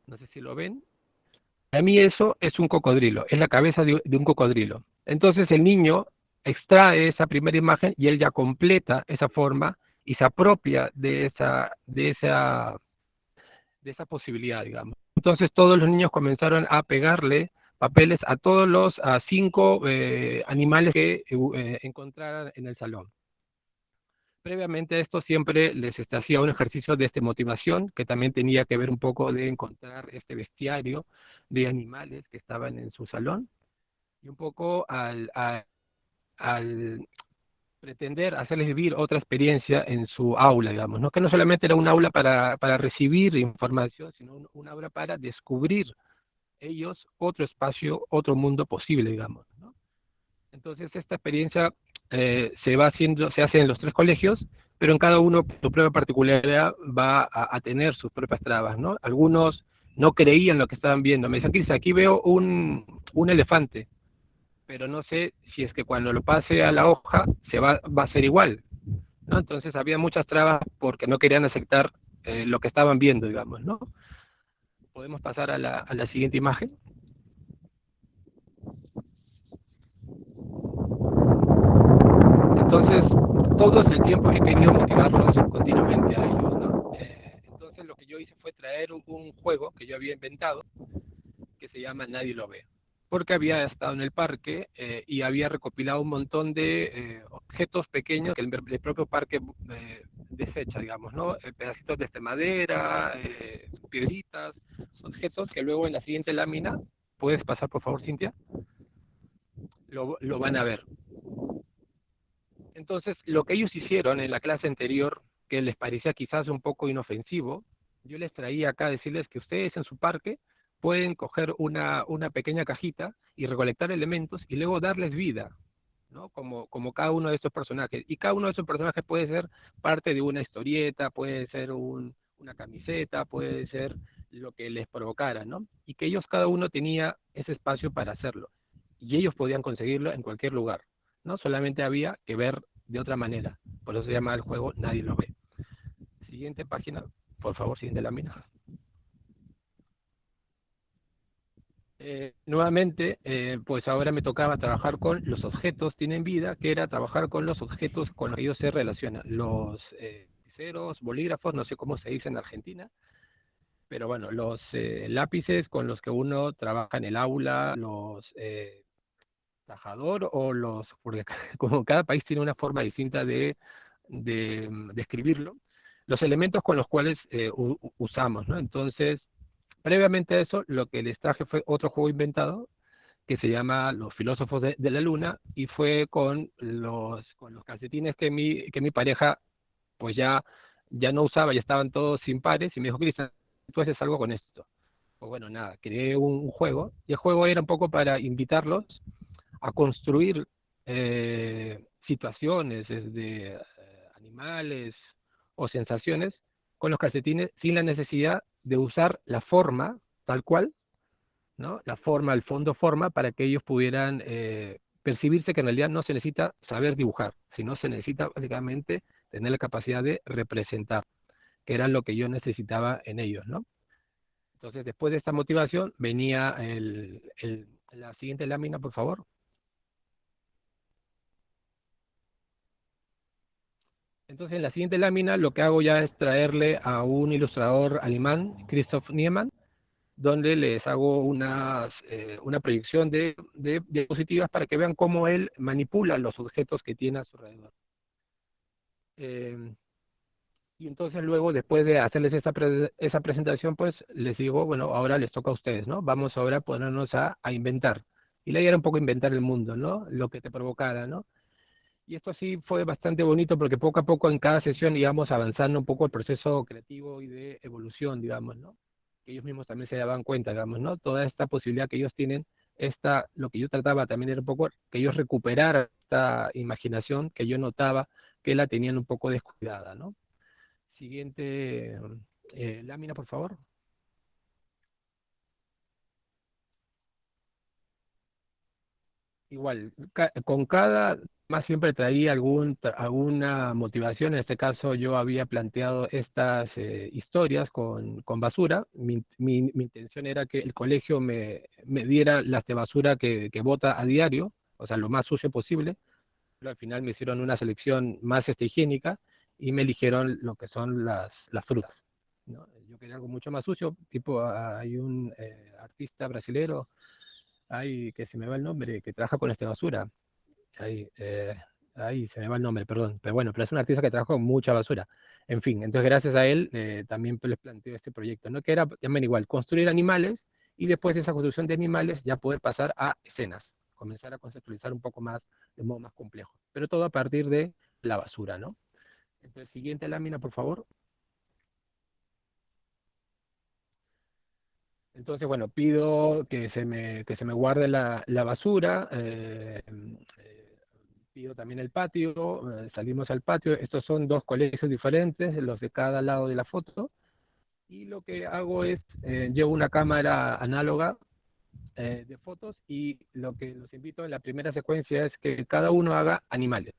Speaker 4: no sé si lo ven, para mí eso es un cocodrilo, es la cabeza de un cocodrilo. Entonces el niño extrae esa primera imagen y él ya completa esa forma y se apropia de esa posibilidad, digamos. Entonces todos los niños comenzaron a pegarle papeles a todos los 5 animales que encontraran en el salón. Previamente a esto siempre les hacía un ejercicio de motivación, que también tenía que ver un poco de encontrar este bestiario de animales que estaban en su salón, y un poco al pretender hacerles vivir otra experiencia en su aula, digamos, ¿no? Que no solamente era un aula para recibir información, sino un aula para descubrir ellos otro espacio, otro mundo posible, digamos, ¿no? Entonces esta experiencia se hace en los 3 colegios, pero en cada uno su propia particularidad va a tener sus propias trabas, ¿no? Algunos no creían lo que estaban viendo. Me decían: Cris, aquí veo un elefante, pero no sé si es que cuando lo pase a la hoja va a ser igual, ¿no? Entonces había muchas trabas porque no querían aceptar lo que estaban viendo, digamos, ¿no? Podemos pasar a la siguiente imagen. Entonces, todo el tiempo he querido motivarlos continuamente a ellos, ¿no? Entonces lo que yo hice fue traer un juego que yo había inventado, que se llama Nadie lo ve, porque había estado en el parque y había recopilado un montón de objetos pequeños que el propio parque desecha, digamos, ¿no? Pedacitos de madera, piedritas, objetos que luego en la siguiente lámina, ¿puedes pasar por favor, Cintia? Lo van a ver. Entonces, lo que ellos hicieron en la clase anterior, que les parecía quizás un poco inofensivo, yo les traía acá a decirles que ustedes en su parque pueden coger una pequeña cajita y recolectar elementos y luego darles vida, ¿no? Como cada uno de estos personajes. Y cada uno de estos personajes puede ser parte de una historieta, puede ser una camiseta, puede ser lo que les provocara, ¿no? Y que ellos, cada uno tenía ese espacio para hacerlo. Y ellos podían conseguirlo en cualquier lugar, ¿no? Solamente había que ver de otra manera. Por eso se llama el juego Nadie lo ve. Siguiente página, por favor, siguiente lámina. Nuevamente, pues ahora me tocaba trabajar con los objetos tienen vida, que era trabajar con los objetos con los que ellos se relacionan. Los lapiceros, bolígrafos, no sé cómo se dice en Argentina, pero bueno, los lápices con los que uno trabaja en el aula, los tajador o porque como cada país tiene una forma distinta de escribirlo, los elementos con los cuales usamos, ¿no? Entonces, previamente a eso, lo que les traje fue otro juego inventado que se llama Los Filósofos de la Luna, y fue con los calcetines que mi pareja pues ya no usaba, ya estaban todos sin pares, y me dijo, Cristian, tú haces algo con esto. Pues bueno, nada, creé un juego, y el juego era un poco para invitarlos a construir situaciones desde animales o sensaciones con los calcetines sin la necesidad de usar la forma tal cual, ¿no? La forma, el fondo forma, para que ellos pudieran percibirse que en realidad no se necesita saber dibujar, sino se necesita básicamente tener la capacidad de representar, que era lo que yo necesitaba en ellos, ¿no? Entonces, después de esta motivación, venía la siguiente lámina, por favor. Entonces, en la siguiente lámina, lo que hago ya es traerle a un ilustrador alemán, Christoph Niemann, donde les hago una proyección de diapositivas para que vean cómo él manipula los objetos que tiene a su alrededor. Y entonces luego, después de hacerles esa presentación, pues les digo, bueno, ahora les toca a ustedes, ¿no? Vamos ahora a ponernos a inventar. Y la idea era un poco inventar el mundo, ¿no? Lo que te provocara, ¿no? Y esto sí fue bastante bonito porque poco a poco en cada sesión íbamos avanzando un poco el proceso creativo y de evolución, digamos, ¿no? Que ellos mismos también se daban cuenta, digamos, ¿no? Toda esta posibilidad que ellos tienen, lo que yo trataba también era un poco que ellos recuperaran esta imaginación que yo notaba que la tenían un poco descuidada, ¿no? Siguiente lámina, por favor. Igual, con cada más siempre traía alguna motivación. En este caso yo había planteado estas historias con basura. Mi intención era que el colegio me diera las de basura que bota a diario, o sea, lo más sucio posible. Pero al final me hicieron una selección más higiénica y me eligieron lo que son las frutas, ¿no? Yo quería algo mucho más sucio, tipo hay un artista brasilero, que se me va el nombre, que trabaja con esta basura. Ahí se me va el nombre, perdón. Pero bueno, pero es un artista que trabaja con mucha basura. En fin, entonces gracias a él también les planteo este proyecto, ¿no? Que era también igual, construir animales y después de esa construcción de animales ya poder pasar a escenas, comenzar a conceptualizar un poco más, de modo más complejo. Pero todo a partir de la basura, ¿no? Entonces, siguiente lámina, por favor. Entonces, bueno, pido que se me guarde la basura, pido también el patio, salimos al patio. Estos son dos colegios diferentes, los de cada lado de la foto, y lo que hago es, llevo una cámara análoga de fotos, y lo que los invito en la primera secuencia es que cada uno haga animales,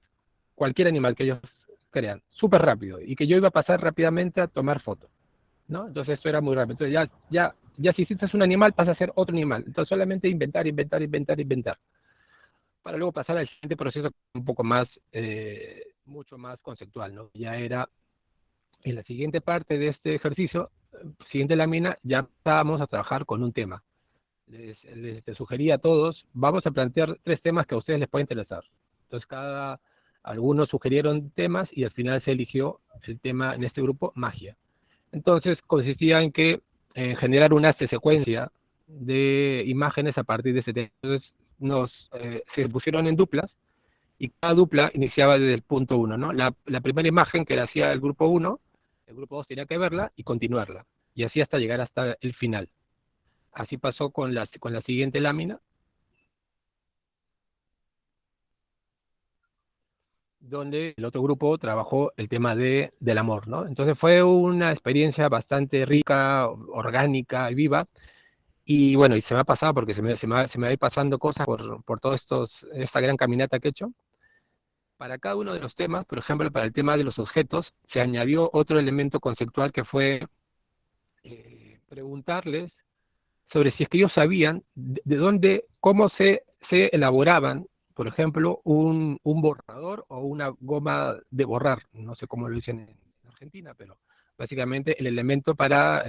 Speaker 4: cualquier animal que ellos crean, súper rápido, y que yo iba a pasar rápidamente a tomar fotos, ¿no? Entonces esto era muy rápido. Entonces ya si hiciste un animal, pasa a ser otro animal. Entonces solamente inventar, inventar, inventar, inventar, para luego pasar al siguiente proceso un poco más, mucho más conceptual, ¿no? Ya era, en la siguiente parte de este ejercicio, siguiente lámina, ya estábamos a trabajar con un tema. Les sugería a todos, vamos a plantear 3 temas que a ustedes les pueden interesar. Entonces algunos sugirieron temas y al final se eligió el tema en este grupo, magia. Entonces consistía en que generar una secuencia de imágenes a partir de ese tema. Entonces se pusieron en duplas y cada dupla iniciaba desde el punto 1, ¿no? La primera imagen que la hacía el grupo 1, el grupo 2 tenía que verla y continuarla, y así hasta llegar hasta el final. Así pasó con la siguiente lámina, donde el otro grupo trabajó el tema del amor, ¿no? Entonces fue una experiencia bastante rica, orgánica y viva. Y bueno, y se me ha pasado porque se me va a ir pasando cosas por toda esta gran caminata que he hecho. Para cada uno de los temas, por ejemplo, para el tema de los objetos, se añadió otro elemento conceptual que fue preguntarles sobre si es que ellos sabían de dónde, cómo se elaboraban, por ejemplo, un borrador o una goma de borrar, no sé cómo lo dicen en Argentina, pero básicamente el elemento para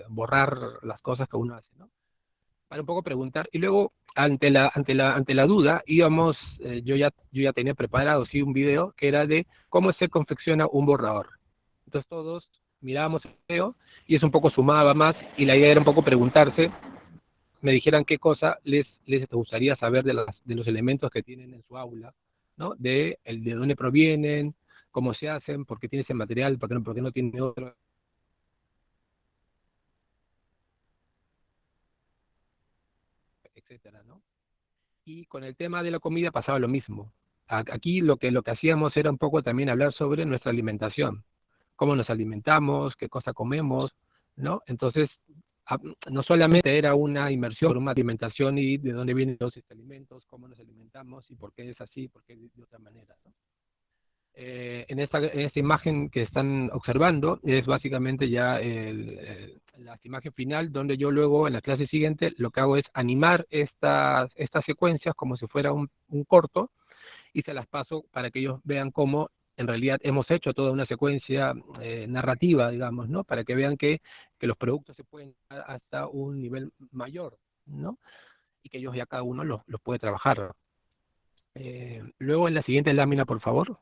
Speaker 4: borrar las cosas que uno hace, ¿no? Para un poco preguntar, y luego ante la duda, íbamos, yo ya tenía preparado, sí, un video que era de cómo se confecciona un borrador. Entonces todos mirábamos el video y eso un poco sumaba más, y la idea era un poco preguntarse, me dijeran qué cosa les gustaría saber de los elementos que tienen en su aula, ¿no? De dónde provienen, cómo se hacen, por qué tiene ese material, por qué no tiene otro, etcétera, ¿no? Y con el tema de la comida pasaba lo mismo. Aquí lo que hacíamos era un poco también hablar sobre nuestra alimentación, cómo nos alimentamos, qué cosa comemos, ¿no? Entonces, no solamente era una inmersión, una alimentación y de dónde vienen los alimentos, cómo nos alimentamos y por qué es así, por qué de otra manera, ¿no? En esta imagen que están observando es básicamente ya la imagen final, donde yo luego en la clase siguiente lo que hago es animar estas secuencias como si fuera un corto, y se las paso para que ellos vean cómo en realidad hemos hecho toda una secuencia narrativa, digamos, ¿no? Para que vean que los productos se pueden dar hasta un nivel mayor, ¿no? Y que ellos ya cada uno los puede trabajar. Luego en la siguiente lámina, por favor.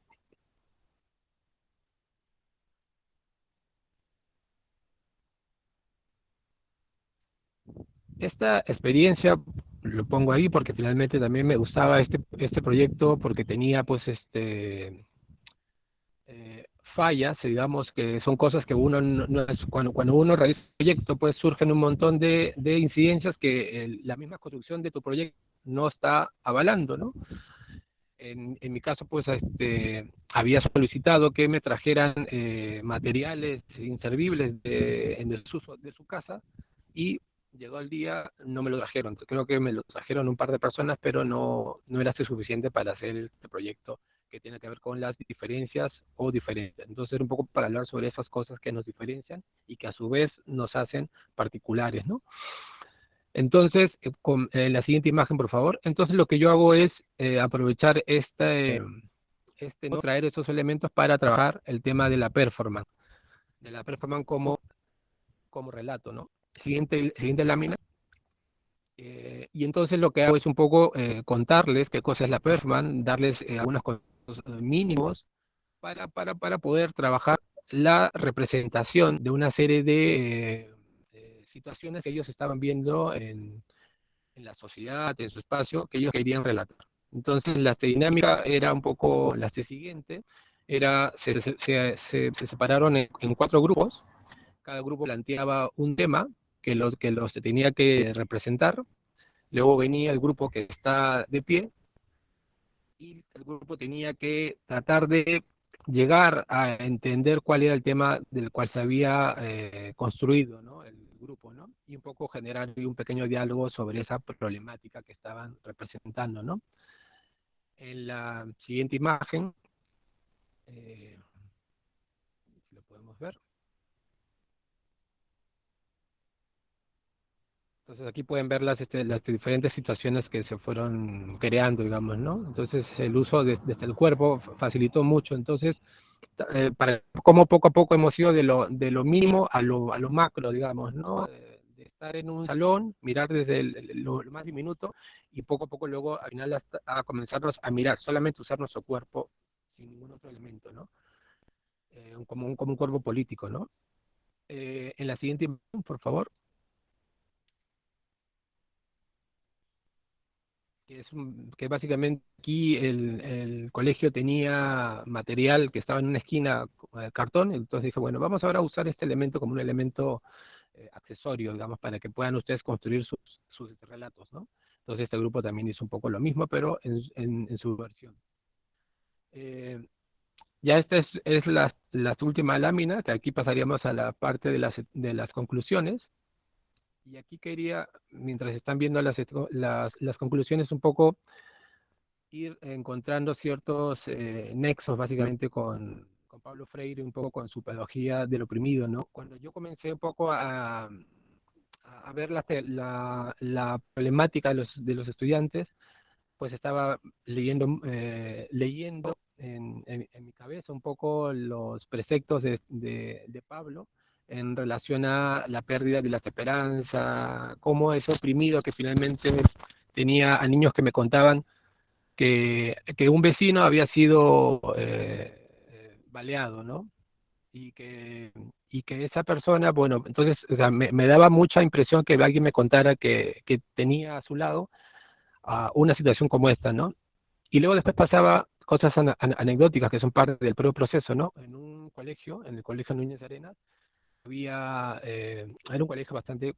Speaker 4: Esta experiencia lo pongo ahí porque finalmente también me gustaba este proyecto, porque tenía pues fallas, digamos, que son cosas que uno no es, cuando uno realiza un proyecto, pues surgen un montón de incidencias que la misma construcción de tu proyecto no está avalando, ¿no? En mi caso, pues había solicitado que me trajeran materiales inservibles en desuso de su casa, y llegó el día, no me lo trajeron. Creo que me lo trajeron un par de personas, pero no era suficiente para hacer este proyecto que tiene que ver con las diferencias o diferencias. Entonces, un poco para hablar sobre esas cosas que nos diferencian y que a su vez nos hacen particulares, ¿no? Entonces, con la siguiente imagen, por favor. Entonces, lo que yo hago es aprovechar ¿no? Traer esos elementos para trabajar el tema de la performance como relato, ¿no? Siguiente lámina. Y entonces lo que hago es un poco contarles qué cosa es la performance, darles algunos conceptos mínimos para poder trabajar la representación de una serie de situaciones que ellos estaban viendo en la sociedad, en su espacio, que ellos querían relatar. Entonces la dinámica era un poco la siguiente, se separaron en 4 grupos, cada grupo planteaba un tema que los tenía que representar, luego venía el grupo que está de pie, y el grupo tenía que tratar de llegar a entender cuál era el tema del cual se había construido, ¿no? El grupo, ¿no? Y un poco generar un pequeño diálogo sobre esa problemática que estaban representando, ¿no? En la siguiente imagen, lo podemos ver. Entonces aquí pueden ver las diferentes situaciones que se fueron creando, digamos, ¿no? Entonces el uso desde el cuerpo facilitó mucho. Entonces, para cómo poco a poco hemos ido de lo mínimo a lo macro, digamos, ¿no? De estar en un salón, mirar desde lo más diminuto, y poco a poco luego al final a comenzarnos a mirar, solamente usar nuestro cuerpo sin ningún otro elemento, ¿no? Como un cuerpo político, ¿no? En la siguiente imagen, por favor. Que básicamente aquí el colegio tenía material que estaba en una esquina, cartón. Entonces dije, bueno, vamos ahora a usar este elemento como un elemento accesorio, digamos, para que puedan ustedes construir sus relatos, ¿no? Entonces este grupo también hizo un poco lo mismo, pero en su versión. Ya esta es la última lámina, que aquí pasaríamos a la parte de las conclusiones. Y aquí quería, mientras están viendo las conclusiones, un poco ir encontrando ciertos nexos básicamente con Pablo Freire, un poco con su pedagogía del oprimido, ¿no? Cuando yo comencé un poco a ver la problemática de los estudiantes, pues estaba leyendo en mi cabeza un poco los preceptos de Pablo en relación a la pérdida de la esperanza, cómo ese oprimido que finalmente tenía a niños que me contaban que un vecino había sido baleado, ¿no? Y que esa persona, bueno, entonces o sea, me daba mucha impresión que alguien me contara que tenía a su lado una situación como esta, ¿no? Y luego después pasaba cosas anecdóticas que son parte del propio proceso, ¿no? En un colegio, en el Colegio Núñez de Arenas, era un colegio bastante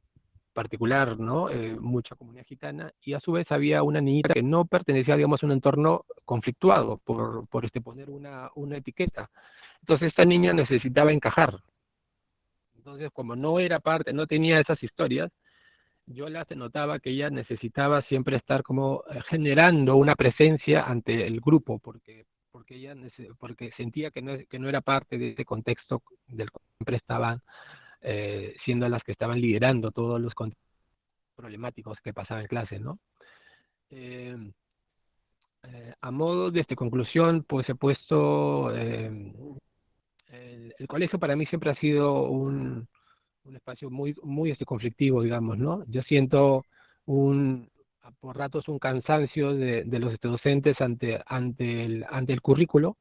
Speaker 4: particular, ¿no? Mucha comunidad gitana, y a su vez había una niñita que no pertenecía, digamos, a un entorno conflictuado por poner una etiqueta. Entonces esta niña necesitaba encajar. Entonces, como no era parte, no tenía esas historias, yo las notaba que ella necesitaba siempre estar como generando una presencia ante el grupo, porque ella porque sentía que no era parte de ese contexto del que siempre estaban siendo las que estaban liderando todos los contextos problemáticos que pasaban en clase, ¿no? A modo de conclusión, pues he puesto el colegio para mí siempre ha sido un espacio muy conflictivo, digamos, ¿no? Yo siento por ratos un cansancio de los docentes ante el currículo,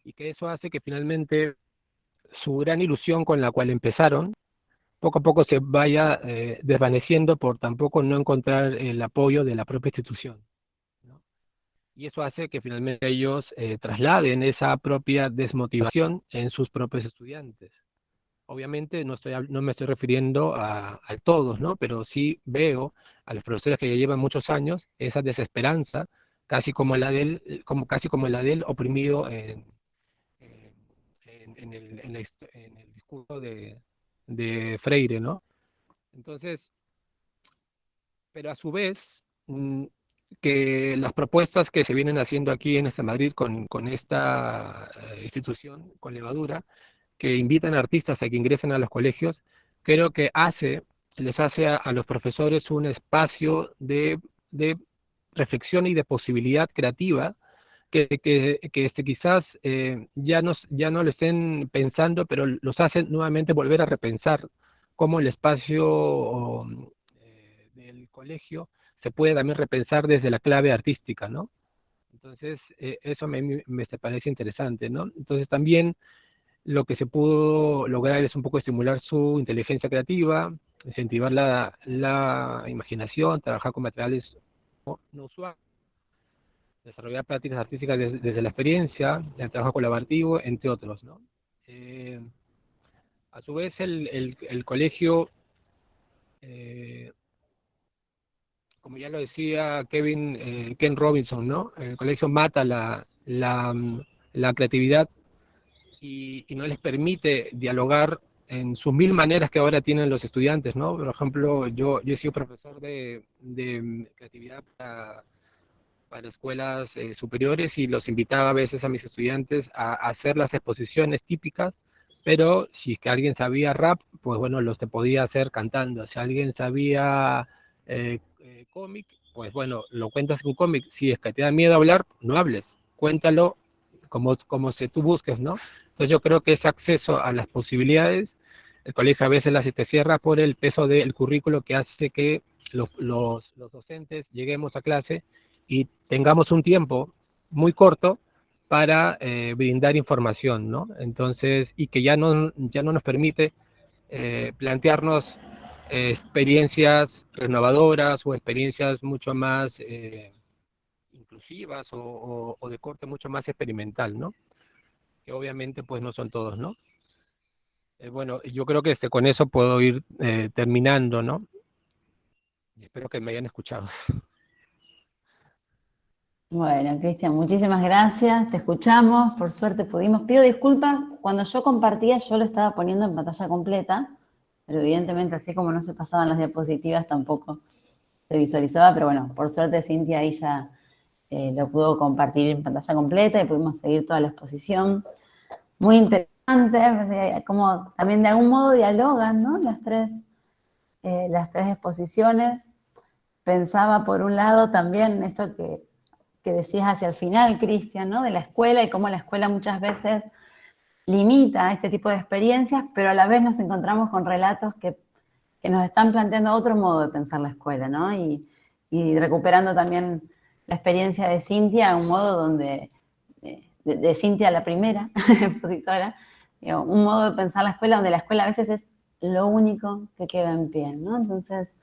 Speaker 4: y que eso hace que finalmente su gran ilusión con la cual empezaron, poco a poco se vaya desvaneciendo por tampoco no encontrar el apoyo de la propia institución, ¿no? Y eso hace que finalmente ellos trasladen esa propia desmotivación en sus propios estudiantes. Obviamente no me estoy refiriendo a todos, ¿no? Pero sí veo a los profesores que ya llevan muchos años esa desesperanza, casi como la del oprimido en el discurso de Freire, ¿no? Entonces, pero a su vez, que las propuestas que se vienen haciendo aquí en Madrid con esta institución, con Levadura, que invitan a artistas a que ingresen a los colegios, creo que les hace a los profesores un espacio de reflexión y de posibilidad creativa que quizás ya no lo estén pensando, pero los hacen nuevamente volver a repensar cómo el espacio del colegio se puede también repensar desde la clave artística, ¿no? Entonces, eso me parece interesante, ¿no? Entonces, también lo que se pudo lograr es un poco estimular su inteligencia creativa, incentivar la imaginación, trabajar con materiales no usuales, desarrollar prácticas artísticas desde la experiencia, el trabajo colaborativo, entre otros, ¿no? A su vez, el colegio, como ya lo decía Ken Robinson, ¿no? El colegio mata la creatividad y no les permite dialogar en sus mil maneras que ahora tienen los estudiantes, ¿no? Por ejemplo, yo he sido profesor de creatividad para escuelas superiores, y los invitaba a veces a mis estudiantes a hacer las exposiciones típicas, pero si es que alguien sabía rap, pues bueno, los te podía hacer cantando. Si alguien sabía cómic, pues bueno, lo cuentas en un cómic. Si es que te da miedo hablar, no hables, cuéntalo como si tú busques, ¿no? Entonces yo creo que ese acceso a las posibilidades, el colegio a veces las te cierra por el peso del currículo, que hace que los docentes lleguemos a clase y tengamos un tiempo muy corto para brindar información, ¿no? Entonces, y que ya no nos permite plantearnos experiencias renovadoras o experiencias mucho más inclusivas o de corte mucho más experimental, ¿no? Que obviamente pues no son todos, ¿no? Bueno, yo creo que con eso puedo ir terminando, ¿no? Y espero que me hayan escuchado.
Speaker 2: Bueno, Cristian, muchísimas gracias, te escuchamos, por suerte pudimos. Pido disculpas, cuando yo compartía yo lo estaba poniendo en pantalla completa, pero evidentemente así como no se pasaban las diapositivas tampoco se visualizaba, pero bueno, por suerte Cintia ahí ya lo pudo compartir en pantalla completa y pudimos seguir toda la exposición. Muy interesante, como también de algún modo dialogan, ¿no? Las tres exposiciones. Pensaba por un lado también esto que decías hacia el final, Cristian, ¿no? De la escuela y cómo la escuela muchas veces limita este tipo de experiencias, pero a la vez nos encontramos con relatos que nos están planteando otro modo de pensar la escuela, ¿no? Y y recuperando también la experiencia de Cintia, un modo donde, de Cintia la primera expositora, un modo de pensar la escuela donde la escuela a veces es lo único que queda en pie, ¿no? Entonces,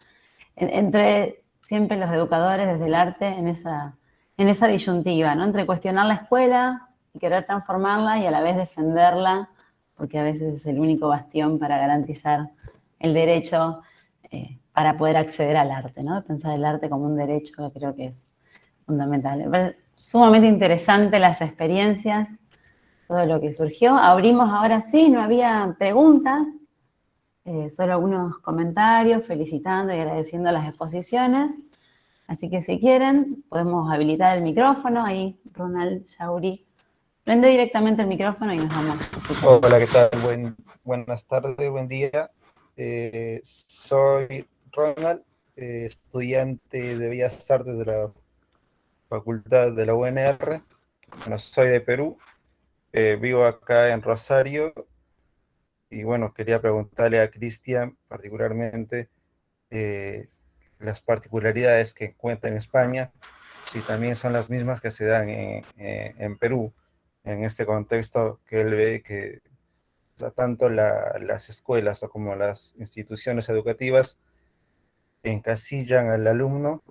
Speaker 2: entre siempre los educadores desde el arte en esa disyuntiva, ¿no? Entre cuestionar la escuela y querer transformarla y a la vez defenderla, porque a veces es el único bastión para garantizar el derecho para poder acceder al arte, ¿no? Pensar el arte como un derecho creo que es fundamental. Sumamente interesante las experiencias, todo lo que surgió. Abrimos ahora sí, no había preguntas, solo algunos comentarios felicitando y agradeciendo las exposiciones. Así que si quieren, podemos habilitar el micrófono. Ahí Ronald Yauri prende directamente el micrófono y nos vamos.
Speaker 6: Hola, ¿qué tal? Buenas tardes, buen día. Soy Ronald, estudiante de Bellas Artes de la Facultad de la UNR. Bueno, soy de Perú, vivo acá en Rosario y bueno, quería preguntarle a Cristian particularmente las particularidades que encuentra en España, si también son las mismas que se dan en Perú, en este contexto que él ve que o sea, tanto las escuelas o como las instituciones educativas encasillan al alumno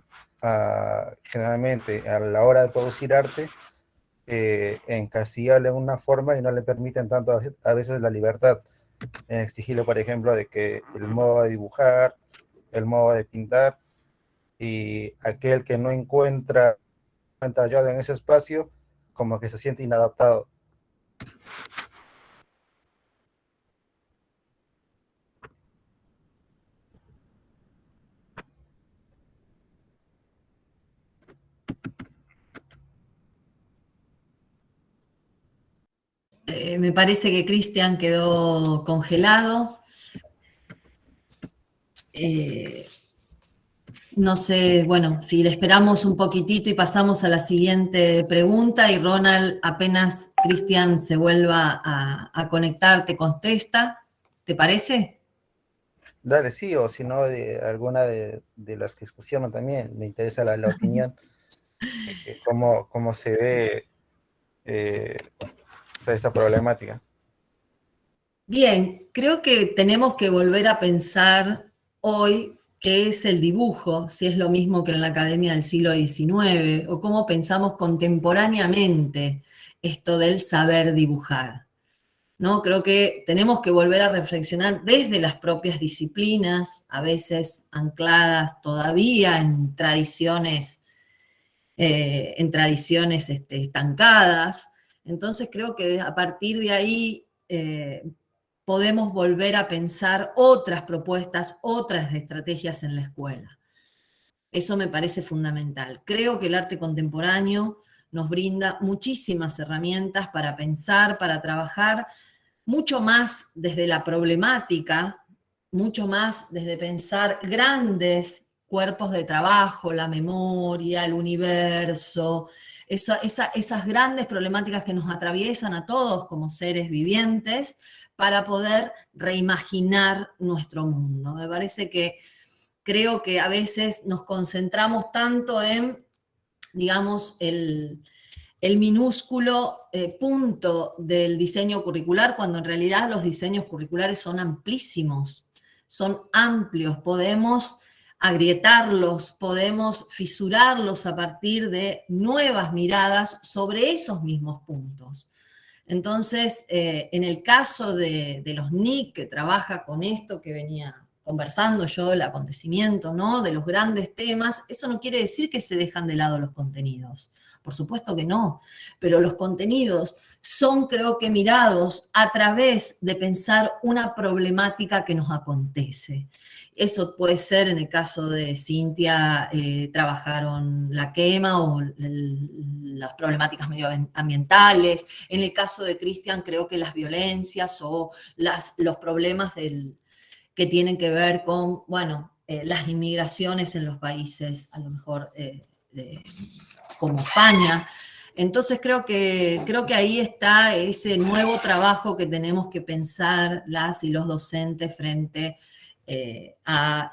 Speaker 6: generalmente a la hora de producir arte, encasillarle en una forma y no le permiten tanto a veces la libertad, exigirle, por ejemplo, de que el modo de dibujar, el modo de pintar, y aquel que no encuentra ayuda en ese espacio, como que se siente inadaptado.
Speaker 3: Me parece que Cristian quedó congelado. No sé, bueno, si le esperamos un poquitito y pasamos a la siguiente pregunta y Ronald, apenas Cristian se vuelva a conectar, te contesta, ¿te parece?
Speaker 6: Dale, sí, o si no, de alguna de las que expusieron también, me interesa la opinión, de cómo se ve o sea, esa problemática.
Speaker 3: Bien, creo que tenemos que volver a pensar hoy qué es el dibujo, si es lo mismo que en la academia del siglo XIX, o cómo pensamos contemporáneamente esto del saber dibujar, ¿no? Creo que tenemos que volver a reflexionar desde las propias disciplinas, a veces ancladas todavía en tradiciones estancadas. Entonces creo que a partir de ahí podemos volver a pensar otras propuestas, otras estrategias en la escuela. Eso me parece fundamental. Creo que el arte contemporáneo nos brinda muchísimas herramientas para pensar, para trabajar, mucho más desde la problemática, mucho más desde pensar grandes cuerpos de trabajo, la memoria, el universo, esas grandes problemáticas que nos atraviesan a todos como seres vivientes para poder reimaginar nuestro mundo. Me parece que creo que a veces nos concentramos tanto en, digamos, el minúsculo punto del diseño curricular, cuando en realidad los diseños curriculares son amplísimos, son amplios, podemos agrietarlos, podemos fisurarlos a partir de nuevas miradas sobre esos mismos puntos. Entonces, en el caso de los NIC, que trabaja con esto que venía conversando yo, el acontecimiento, ¿no?, de los grandes temas, eso no quiere decir que se dejan de lado los contenidos. Por supuesto que no, pero los contenidos son, creo que, mirados a través de pensar una problemática que nos acontece. Eso puede ser, en el caso de Cintia, trabajaron la quema o las problemáticas medioambientales. En el caso de Cristian, creo que las violencias o los problemas que tienen que ver con, bueno, las inmigraciones en los países, a lo mejor como España. Entonces creo que ahí está ese nuevo trabajo que tenemos que pensar las y los docentes frente a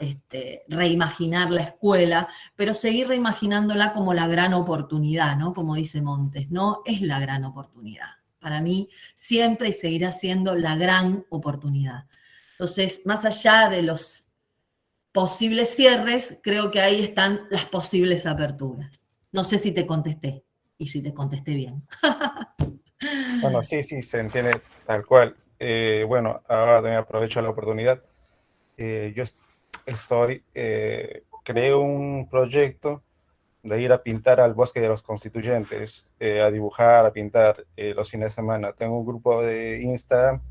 Speaker 3: reimaginar la escuela, pero seguir reimaginándola como la gran oportunidad, ¿no? Como dice Montes, no es la gran oportunidad. Para mí siempre y seguirá siendo la gran oportunidad. Entonces, más allá de los posibles cierres, creo que ahí están las posibles aperturas. No sé si te contesté, y si te contesté bien.
Speaker 6: Bueno, sí, se entiende tal cual. Bueno, ahora también aprovecho la oportunidad. Yo creé un proyecto de ir a pintar al Bosque de los Constituyentes, a dibujar, a pintar los fines de semana. Tengo un grupo de Instagram,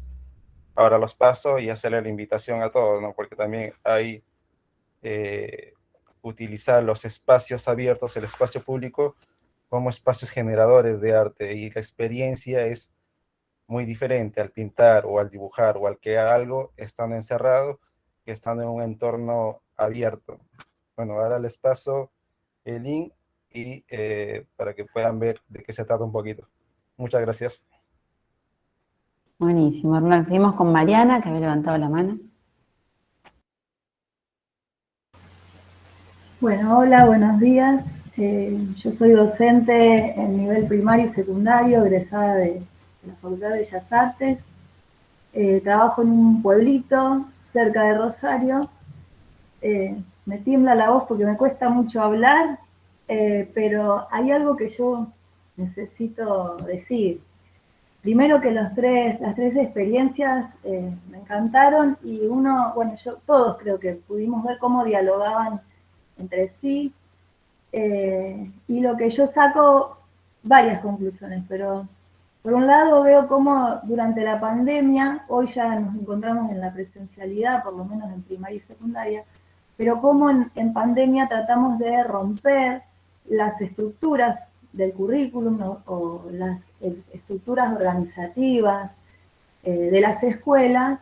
Speaker 6: ahora los paso y hacerle la invitación a todos, ¿no? Porque también hay utilizar los espacios abiertos, el espacio público, como espacios generadores de arte, y la experiencia es muy diferente al pintar o al dibujar o al crear algo estando encerrado que estando en un entorno abierto. Bueno, ahora les paso el link y para que puedan ver de qué se trata un poquito. Muchas gracias.
Speaker 2: Buenísimo, Hernán. Seguimos con Mariana, que había levantado la mano.
Speaker 7: Bueno, hola, buenos días. Yo soy docente en nivel primario y secundario, egresada de la Facultad de Bellas Artes. Trabajo en un pueblito cerca de Rosario. Me tiembla la voz porque me cuesta mucho hablar, pero hay algo que yo necesito decir. Primero que las tres experiencias me encantaron, y todos creo que pudimos ver cómo dialogaban entre sí, y lo que yo saco, varias conclusiones, pero por un lado veo cómo durante la pandemia, hoy ya nos encontramos en la presencialidad, por lo menos en primaria y secundaria, pero cómo en pandemia tratamos de romper las estructuras del currículum, ¿no? O las estructuras organizativas de las escuelas.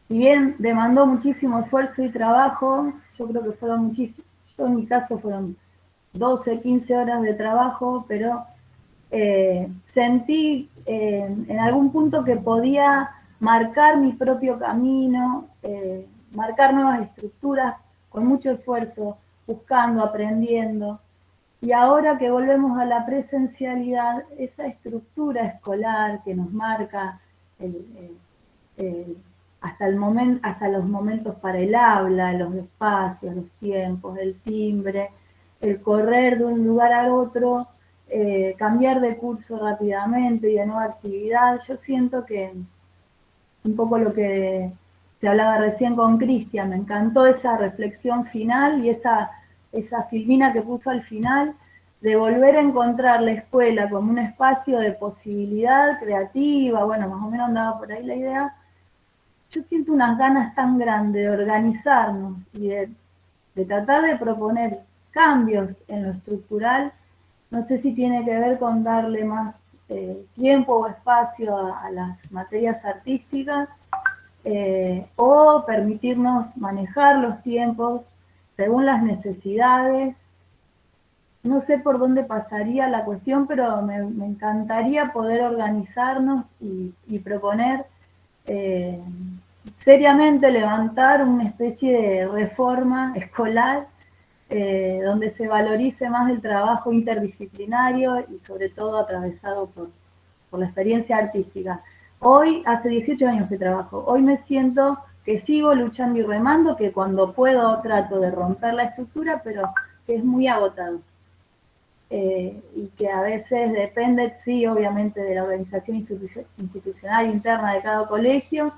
Speaker 7: Si bien demandó muchísimo esfuerzo y trabajo, yo creo que fueron muchísimos, yo en mi caso fueron 12, 15 horas de trabajo, pero sentí en algún punto que podía marcar mi propio camino, marcar nuevas estructuras con mucho esfuerzo, buscando, aprendiendo. Y ahora que volvemos a la presencialidad, esa estructura escolar que nos marca hasta los momentos para el habla, los espacios, los tiempos, el timbre, el correr de un lugar al otro, cambiar de curso rápidamente y de nueva actividad. Yo siento que un poco lo que se hablaba recién con Cristian, me encantó esa reflexión final y esa filmina que puso al final, de volver a encontrar la escuela como un espacio de posibilidad creativa. Bueno, más o menos andaba por ahí la idea. Yo siento unas ganas tan grandes de organizarnos y de tratar de proponer cambios en lo estructural. No sé si tiene que ver con darle más tiempo o espacio a las materias artísticas, o permitirnos manejar los tiempos según las necesidades. No sé por dónde pasaría la cuestión, pero me encantaría poder organizarnos y proponer seriamente levantar una especie de reforma escolar donde se valorice más el trabajo interdisciplinario y sobre todo atravesado por la experiencia artística. Hoy, hace 18 años que trabajo, hoy me siento que sigo luchando y remando, que cuando puedo trato de romper la estructura, pero que es muy agotado. Y que a veces depende, sí, obviamente, de la organización institucional interna de cada colegio,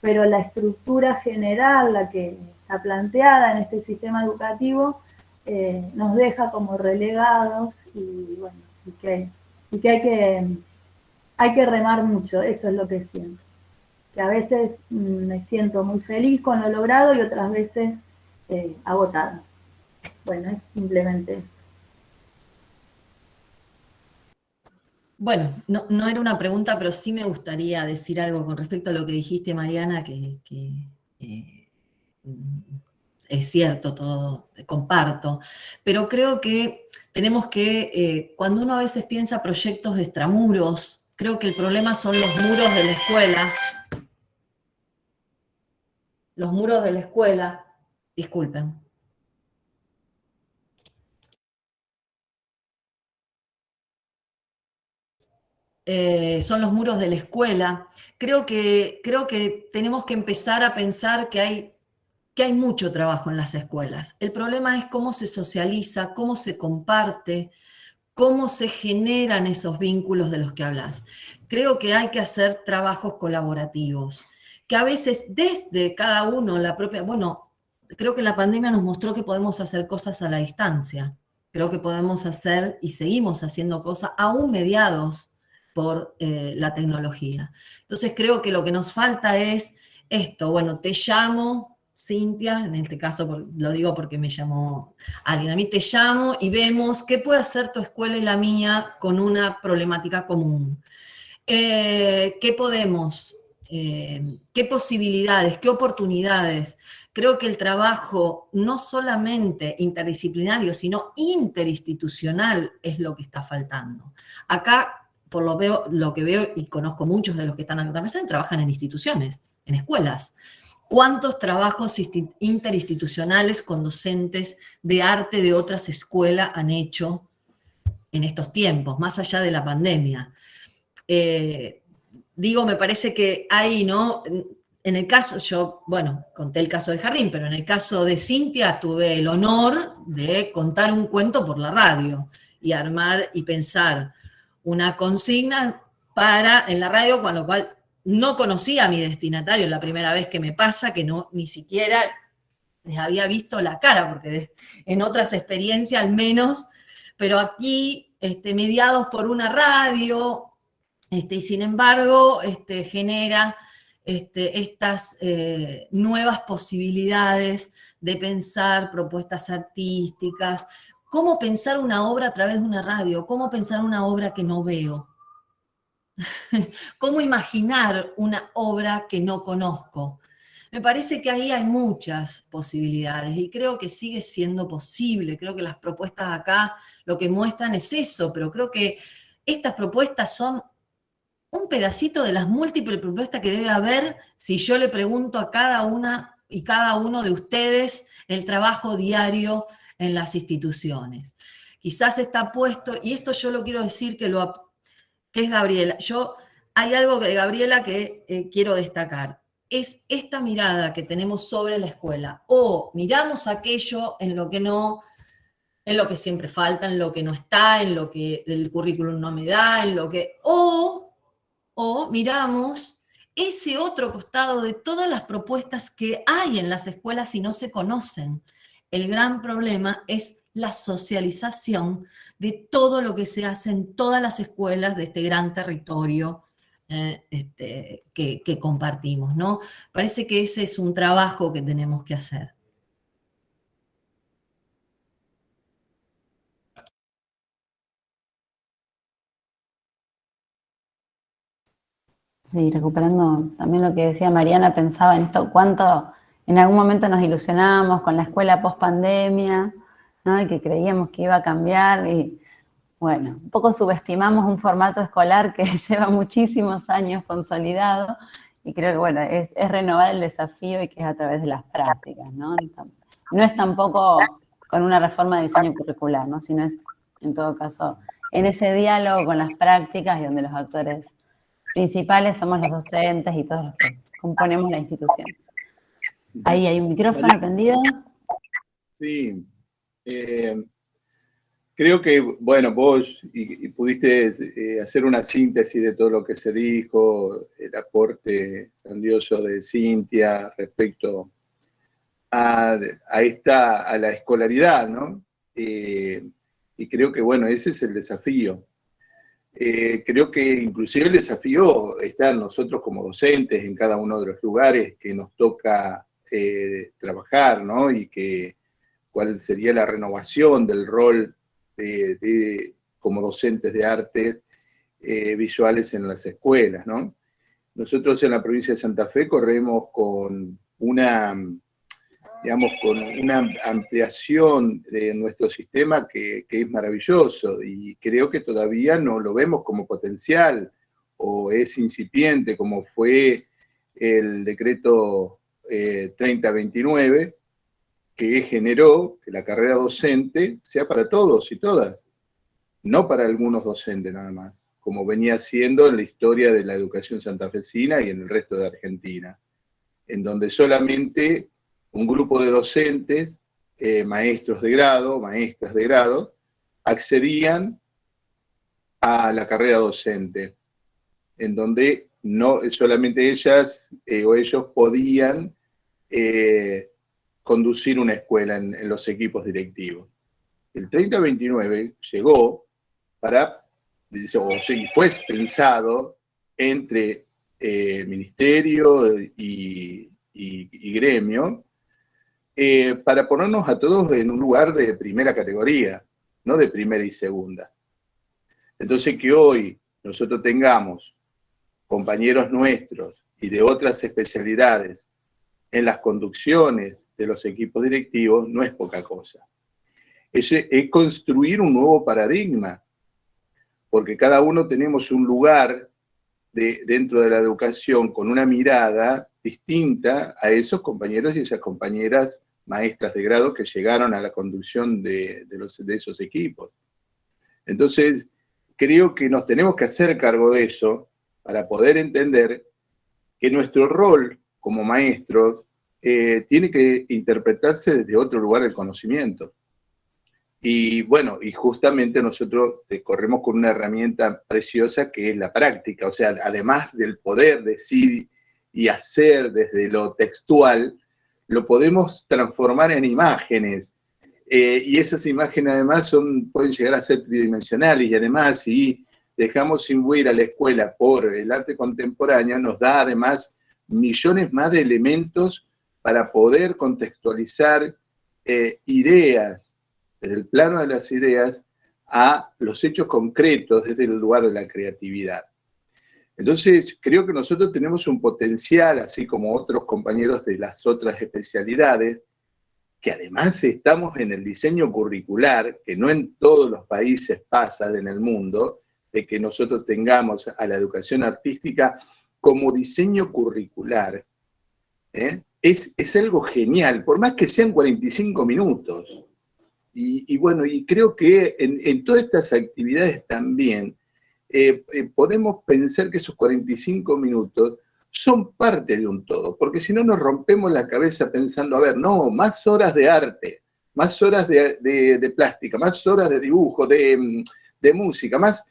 Speaker 7: pero la estructura general, la que está planteada en este sistema educativo, nos deja como relegados, y bueno, y que hay que remar mucho. Eso es lo que siento. Que a veces me siento muy feliz con lo logrado y otras veces agotada. Bueno, es simplemente eso.
Speaker 3: Bueno, no era una pregunta, pero sí me gustaría decir algo con respecto a lo que dijiste, Mariana, que es cierto, todo comparto, pero creo que tenemos que, cuando uno a veces piensa proyectos extramuros, creo que el problema son los muros de la escuela. los muros de la escuela, disculpen. Son los muros de la escuela. Creo que tenemos que empezar a pensar que hay mucho trabajo en las escuelas. El problema es cómo se socializa, cómo se comparte, cómo se generan esos vínculos de los que hablas. Creo que hay que hacer trabajos colaborativos, que a veces desde cada uno, creo que la pandemia nos mostró que podemos hacer cosas a la distancia. Creo que podemos hacer y seguimos haciendo cosas aún mediados por la tecnología. Entonces creo que lo que nos falta es esto, bueno, te llamo, Cintia, en este caso lo digo porque me llamó alguien, a mí te llamo y vemos qué puede hacer tu escuela y la mía con una problemática común. ¿Qué podemos? ¿Qué posibilidades? ¿Qué oportunidades? Creo que el trabajo no solamente interdisciplinario, sino interinstitucional es lo que está faltando. Acá, por lo que veo y conozco muchos de los que están acá también, trabajan en instituciones, en escuelas. ¿Cuántos trabajos interinstitucionales con docentes de arte de otras escuelas han hecho en estos tiempos, más allá de la pandemia? Me parece que hay, ¿no? En el caso, yo, conté el caso del jardín, pero en el caso de Cintia tuve el honor de contar un cuento por la radio y armar y pensar una consigna en la radio, con lo cual no conocía a mi destinatario, la primera vez que me pasa, que ni siquiera les había visto la cara, porque en otras experiencias al menos, pero aquí, mediados por una radio, y sin embargo, genera estas nuevas posibilidades de pensar propuestas artísticas, cómo pensar una obra a través de una radio, cómo pensar una obra que no veo, cómo imaginar una obra que no conozco. Me parece que ahí hay muchas posibilidades y creo que sigue siendo posible. Creo que las propuestas acá lo que muestran es eso, pero creo que estas propuestas son un pedacito de las múltiples propuestas que debe haber si yo le pregunto a cada una y cada uno de ustedes el trabajo diario en las instituciones. Quizás está puesto, y esto yo lo quiero decir que es Gabriela. Hay algo de Gabriela que quiero destacar. Es esta mirada que tenemos sobre la escuela. O miramos aquello en lo que siempre falta, en lo que no está, en lo que el currículum no me da, o miramos ese otro costado de todas las propuestas que hay en las escuelas y no se conocen. El gran problema es la socialización de todo lo que se hace en todas las escuelas de este gran territorio que compartimos, ¿no? Parece que ese es un trabajo que tenemos que hacer.
Speaker 2: Sí, recuperando también lo que decía Mariana, pensaba en esto, cuánto en algún momento nos ilusionábamos con la escuela post-pandemia, ¿no? Y que creíamos que iba a cambiar y, bueno, un poco subestimamos un formato escolar que lleva muchísimos años consolidado y creo que, bueno, es renovar el desafío y que es a través de las prácticas, ¿no? No es tampoco con una reforma de diseño curricular, ¿no? Sino es, en todo caso, en ese diálogo con las prácticas y donde los actores principales somos los docentes y todos los que componemos la institución. Ahí hay un micrófono prendido.
Speaker 8: Sí. Creo que, bueno, vos y pudiste hacer una síntesis de todo lo que se dijo, el aporte grandioso de Cintia respecto a la escolaridad, ¿no? Y creo que, bueno, ese es el desafío. Creo que inclusive el desafío está en nosotros como docentes en cada uno de los lugares que nos toca trabajar, ¿no? Y cuál sería la renovación del rol como docentes de arte visuales en las escuelas, ¿no? Nosotros en la provincia de Santa Fe corremos con una ampliación de nuestro sistema que es maravilloso y creo que todavía no lo vemos como potencial o es incipiente como fue el decreto 3029, que generó que la carrera docente sea para todos y todas, no para algunos docentes nada más, como venía siendo en la historia de la educación santafesina y en el resto de Argentina, en donde solamente un grupo de docentes, maestros de grado, maestras de grado, accedían a la carrera docente, en donde no solamente ellas o ellos podían conducir una escuela en los equipos directivos. El 3029 llegó o sea, fue pensado entre ministerio y gremio para ponernos a todos en un lugar de primera categoría, no de primera y segunda. Entonces que hoy nosotros tengamos compañeros nuestros y de otras especialidades en las conducciones de los equipos directivos no es poca cosa. Es construir un nuevo paradigma, porque cada uno tenemos un lugar dentro de la educación con una mirada distinta a esos compañeros y esas compañeras maestras de grado que llegaron a la conducción de esos equipos. Entonces, creo que nos tenemos que hacer cargo de eso para poder entender que nuestro rol como maestros tiene que interpretarse desde otro lugar del conocimiento. Y bueno, y justamente nosotros corremos con una herramienta preciosa que es la práctica, o sea, además del poder decir y hacer desde lo textual, lo podemos transformar en imágenes, y esas imágenes además pueden llegar a ser tridimensionales, y además si dejamos imbuir a la escuela por el arte contemporáneo, nos da además millones más de elementos para poder contextualizar ideas, desde el plano de las ideas a los hechos concretos desde el lugar de la creatividad. Entonces, creo que nosotros tenemos un potencial, así como otros compañeros de las otras especialidades, que además estamos en el diseño curricular, que no en todos los países pasa en el mundo, de que nosotros tengamos a la educación artística como diseño curricular. Es algo genial, por más que sean 45 minutos. Y bueno, y creo que en todas estas actividades también podemos pensar que esos 45 minutos son parte de un todo, porque si no nos rompemos la cabeza pensando, a ver, no, más horas de arte, más horas de plástica, más horas de dibujo, de música, más...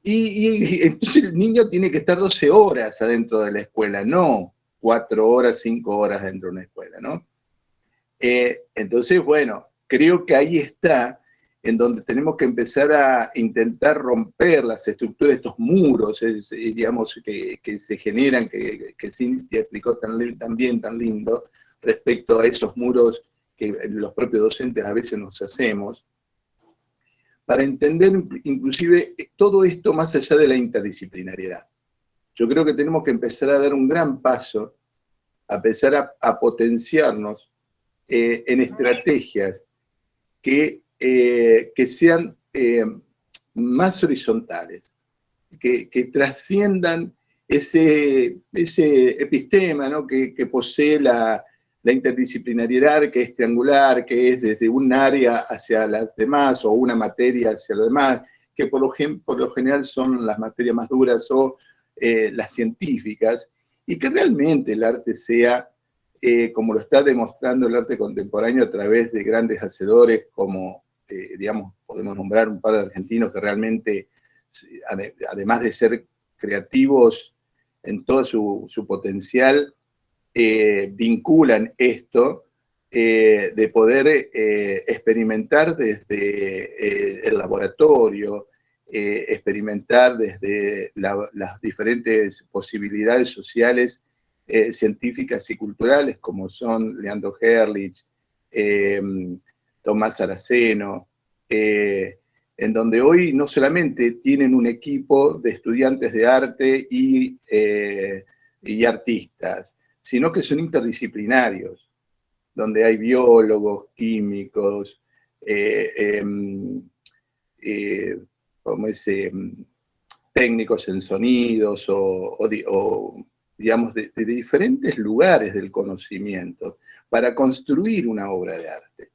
Speaker 8: Y entonces el niño tiene que estar 12 horas adentro de la escuela, no 4 horas, 5 horas dentro de una escuela, ¿no? Entonces, bueno, creo que ahí está en donde tenemos que empezar a intentar romper las estructuras, estos muros, digamos, que se generan, que Cintia explicó tan bien, tan lindo, respecto a esos muros que los propios docentes a veces nos hacemos, para entender inclusive todo esto más allá de la interdisciplinariedad. Yo creo que tenemos que empezar a dar un gran paso, a empezar a potenciarnos en estrategias que sean más horizontales, que trasciendan ese epistema, ¿no? que posee la interdisciplinariedad, que es triangular, que es desde un área hacia las demás o una materia hacia lo demás, que por lo general son las materias más duras o las científicas, y que realmente el arte sea, como lo está demostrando el arte contemporáneo a través de grandes hacedores como, digamos, podemos nombrar un par de argentinos que realmente, además de ser creativos en todo su potencial, vinculan esto de poder experimentar desde el laboratorio, experimentar desde las diferentes posibilidades sociales, científicas y culturales, como son Leandro Herlich, Tomás Saraceno, en donde hoy no solamente tienen un equipo de estudiantes de arte y artistas, sino que son interdisciplinarios, donde hay biólogos, químicos, técnicos en sonidos o digamos, de diferentes lugares del conocimiento para construir una obra de arte.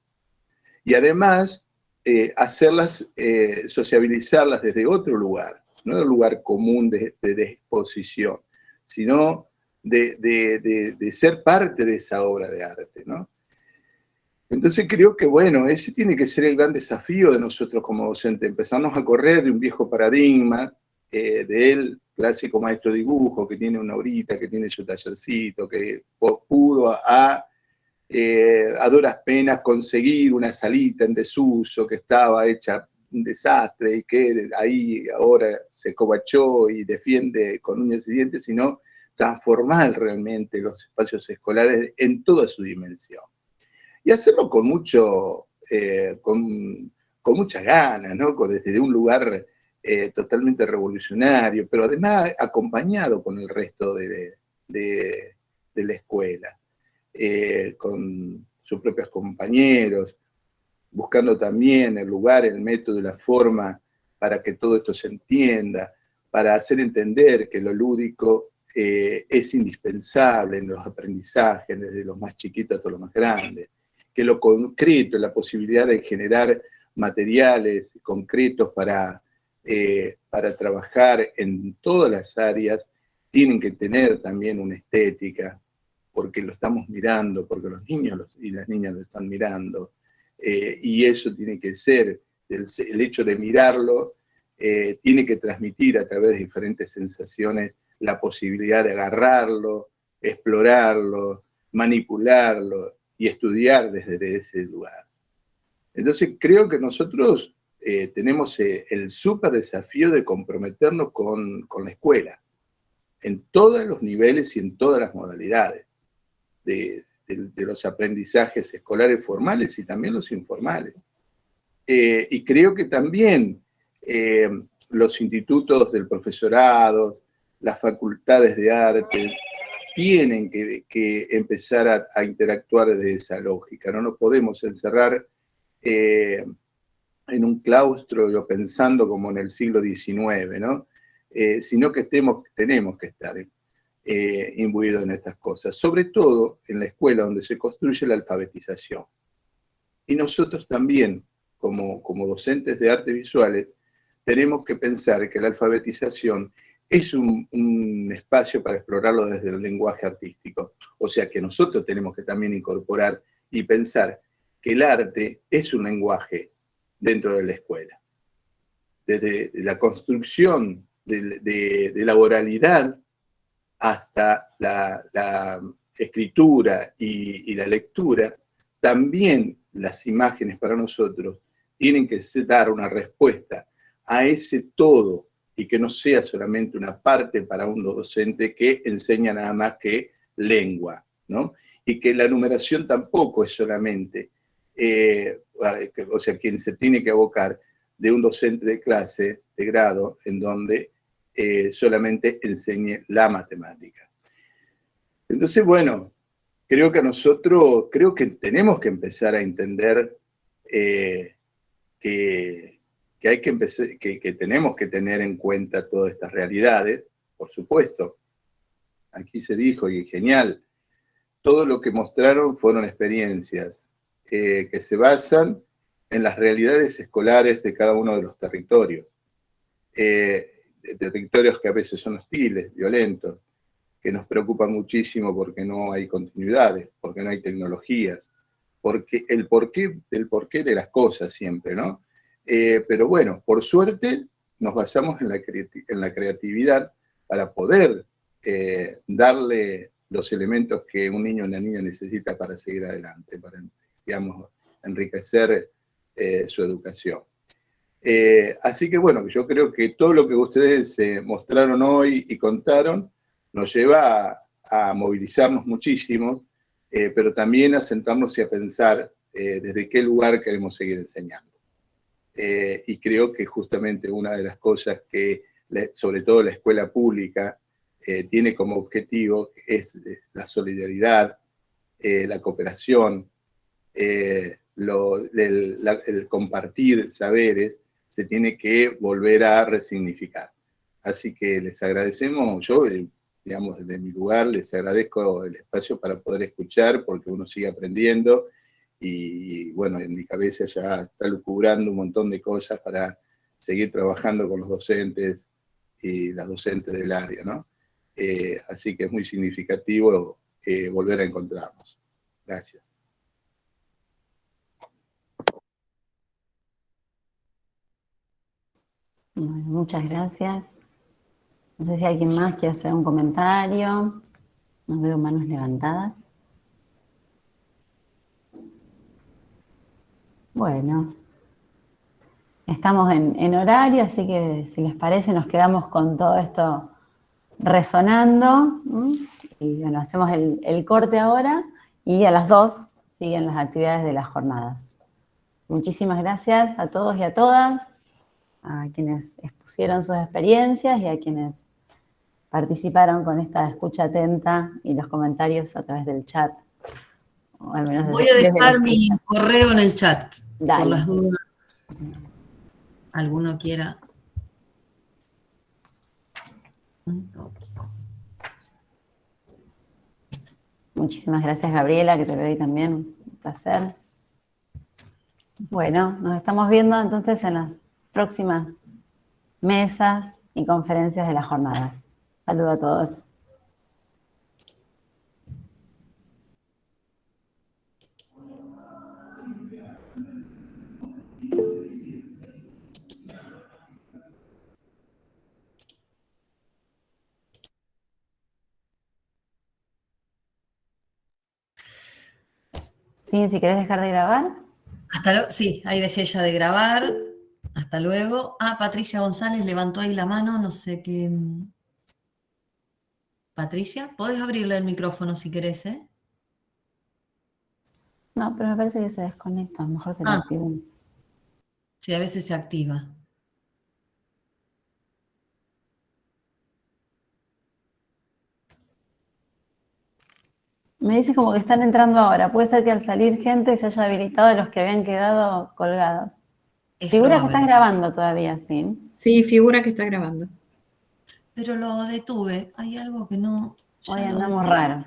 Speaker 8: Y además, hacerlas, sociabilizarlas desde otro lugar, no del lugar común de exposición, sino de ser parte de esa obra de arte, ¿no? Entonces creo que, bueno, ese tiene que ser el gran desafío de nosotros como docentes, empezarnos a correr de un viejo paradigma, de él, clásico maestro de dibujo, que tiene una horita, que tiene su tallercito, que pudo a duras penas conseguir una salita en desuso, que estaba hecha un desastre y que ahí ahora se cobachó y defiende con uñas y dientes, sino transformar realmente los espacios escolares en toda su dimensión. Y hacerlo con mucho, con muchas ganas, ¿no? Desde un lugar totalmente revolucionario, pero además acompañado con el resto de la escuela, con sus propios compañeros, buscando también el lugar, el método y la forma para que todo esto se entienda, para hacer entender que lo lúdico es indispensable en los aprendizajes, desde los más chiquitos hasta los más grandes, que lo concreto, la posibilidad de generar materiales concretos para trabajar en todas las áreas, tienen que tener también una estética, porque lo estamos mirando, porque los niños y las niñas lo están mirando, y eso tiene que ser, el hecho de mirarlo, tiene que transmitir a través de diferentes sensaciones la posibilidad de agarrarlo, explorarlo, manipularlo y estudiar desde ese lugar. Entonces creo que nosotros tenemos el súper desafío de comprometernos con la escuela, en todos los niveles y en todas las modalidades de los aprendizajes escolares formales y también los informales. Y creo que también los institutos del profesorado, las facultades de arte, tienen que empezar a interactuar desde esa lógica. No nos podemos encerrar en un claustro, yo pensando como en el siglo XIX, ¿no? Sino que tenemos que estar imbuidos en estas cosas, sobre todo en la escuela donde se construye la alfabetización. Y nosotros también, como docentes de artes visuales, tenemos que pensar que la alfabetización es un espacio para explorarlo desde el lenguaje artístico. O sea que nosotros tenemos que también incorporar y pensar que el arte es un lenguaje dentro de la escuela. Desde la construcción de la oralidad hasta la escritura y la lectura, también las imágenes para nosotros tienen que dar una respuesta a ese todo y que no sea solamente una parte para un docente que enseña nada más que lengua, ¿no? Y que la numeración tampoco es solamente, o sea, quien se tiene que abocar de un docente de clase, de grado, en donde solamente enseñe la matemática. Entonces, bueno, creo que tenemos que empezar a entender que hay que empezar, que tenemos que tener en cuenta todas estas realidades, por supuesto. Aquí se dijo, y genial, todo lo que mostraron fueron experiencias que se basan en las realidades escolares de cada uno de los territorios. Territorios que a veces son hostiles, violentos, que nos preocupan muchísimo porque no hay continuidades, porque no hay tecnologías, porque el porqué de las cosas siempre, ¿no? Pero bueno, por suerte nos basamos en la creatividad para poder darle los elementos que un niño o una niña necesita para seguir adelante, para, digamos, enriquecer su educación. Así que bueno, yo creo que todo lo que ustedes mostraron hoy y contaron nos lleva a movilizarnos muchísimo, pero también a sentarnos y a pensar desde qué lugar queremos seguir enseñando. Y creo que justamente una de las cosas que, sobre todo la escuela pública, tiene como objetivo es la solidaridad, la cooperación, el compartir saberes, se tiene que volver a resignificar. Así que les agradecemos, yo digamos, desde mi lugar, les agradezco el espacio para poder escuchar, porque uno sigue aprendiendo, y bueno, en mi cabeza ya está lucubrando un montón de cosas para seguir trabajando con los docentes y las docentes del área, ¿no? Así que es muy significativo volver a encontrarnos. Gracias.
Speaker 2: Bueno, muchas gracias. No sé si alguien más quiere hacer un comentario. No veo manos levantadas. Bueno, estamos en horario, así que si les parece nos quedamos con todo esto resonando. Y bueno, hacemos el corte ahora y a las 2 siguen las actividades de las jornadas. Muchísimas gracias a todos y a todas, a quienes expusieron sus experiencias y a quienes participaron con esta escucha atenta y los comentarios a través del chat. O al menos
Speaker 3: voy a dejar mi correo en el chat,
Speaker 2: Dale.
Speaker 3: por las dudas. Alguno quiera.
Speaker 2: Muchísimas gracias, Gabriela, que te veo ahí también. Un placer. Bueno, nos estamos viendo entonces en las próximas mesas y conferencias de las jornadas. Saludos a todos. Sí, si querés dejar de grabar.
Speaker 3: Hasta luego. Sí, ahí dejé ya de grabar. Hasta luego. Ah, Patricia González levantó ahí la mano, no sé qué. Patricia, podés abrirle el micrófono si querés, ¿eh?
Speaker 2: No, pero me parece que se desconecta, a lo mejor se le activó.
Speaker 3: Sí, a veces se activa.
Speaker 2: Me dice como que están entrando ahora. Puede ser que al salir gente se haya habilitado los que habían quedado colgados. Figura que estás grabando todavía, ¿sí?
Speaker 9: Sí, figura que está grabando.
Speaker 3: Pero lo detuve. Hay algo que no...
Speaker 2: Hoy andamos raros.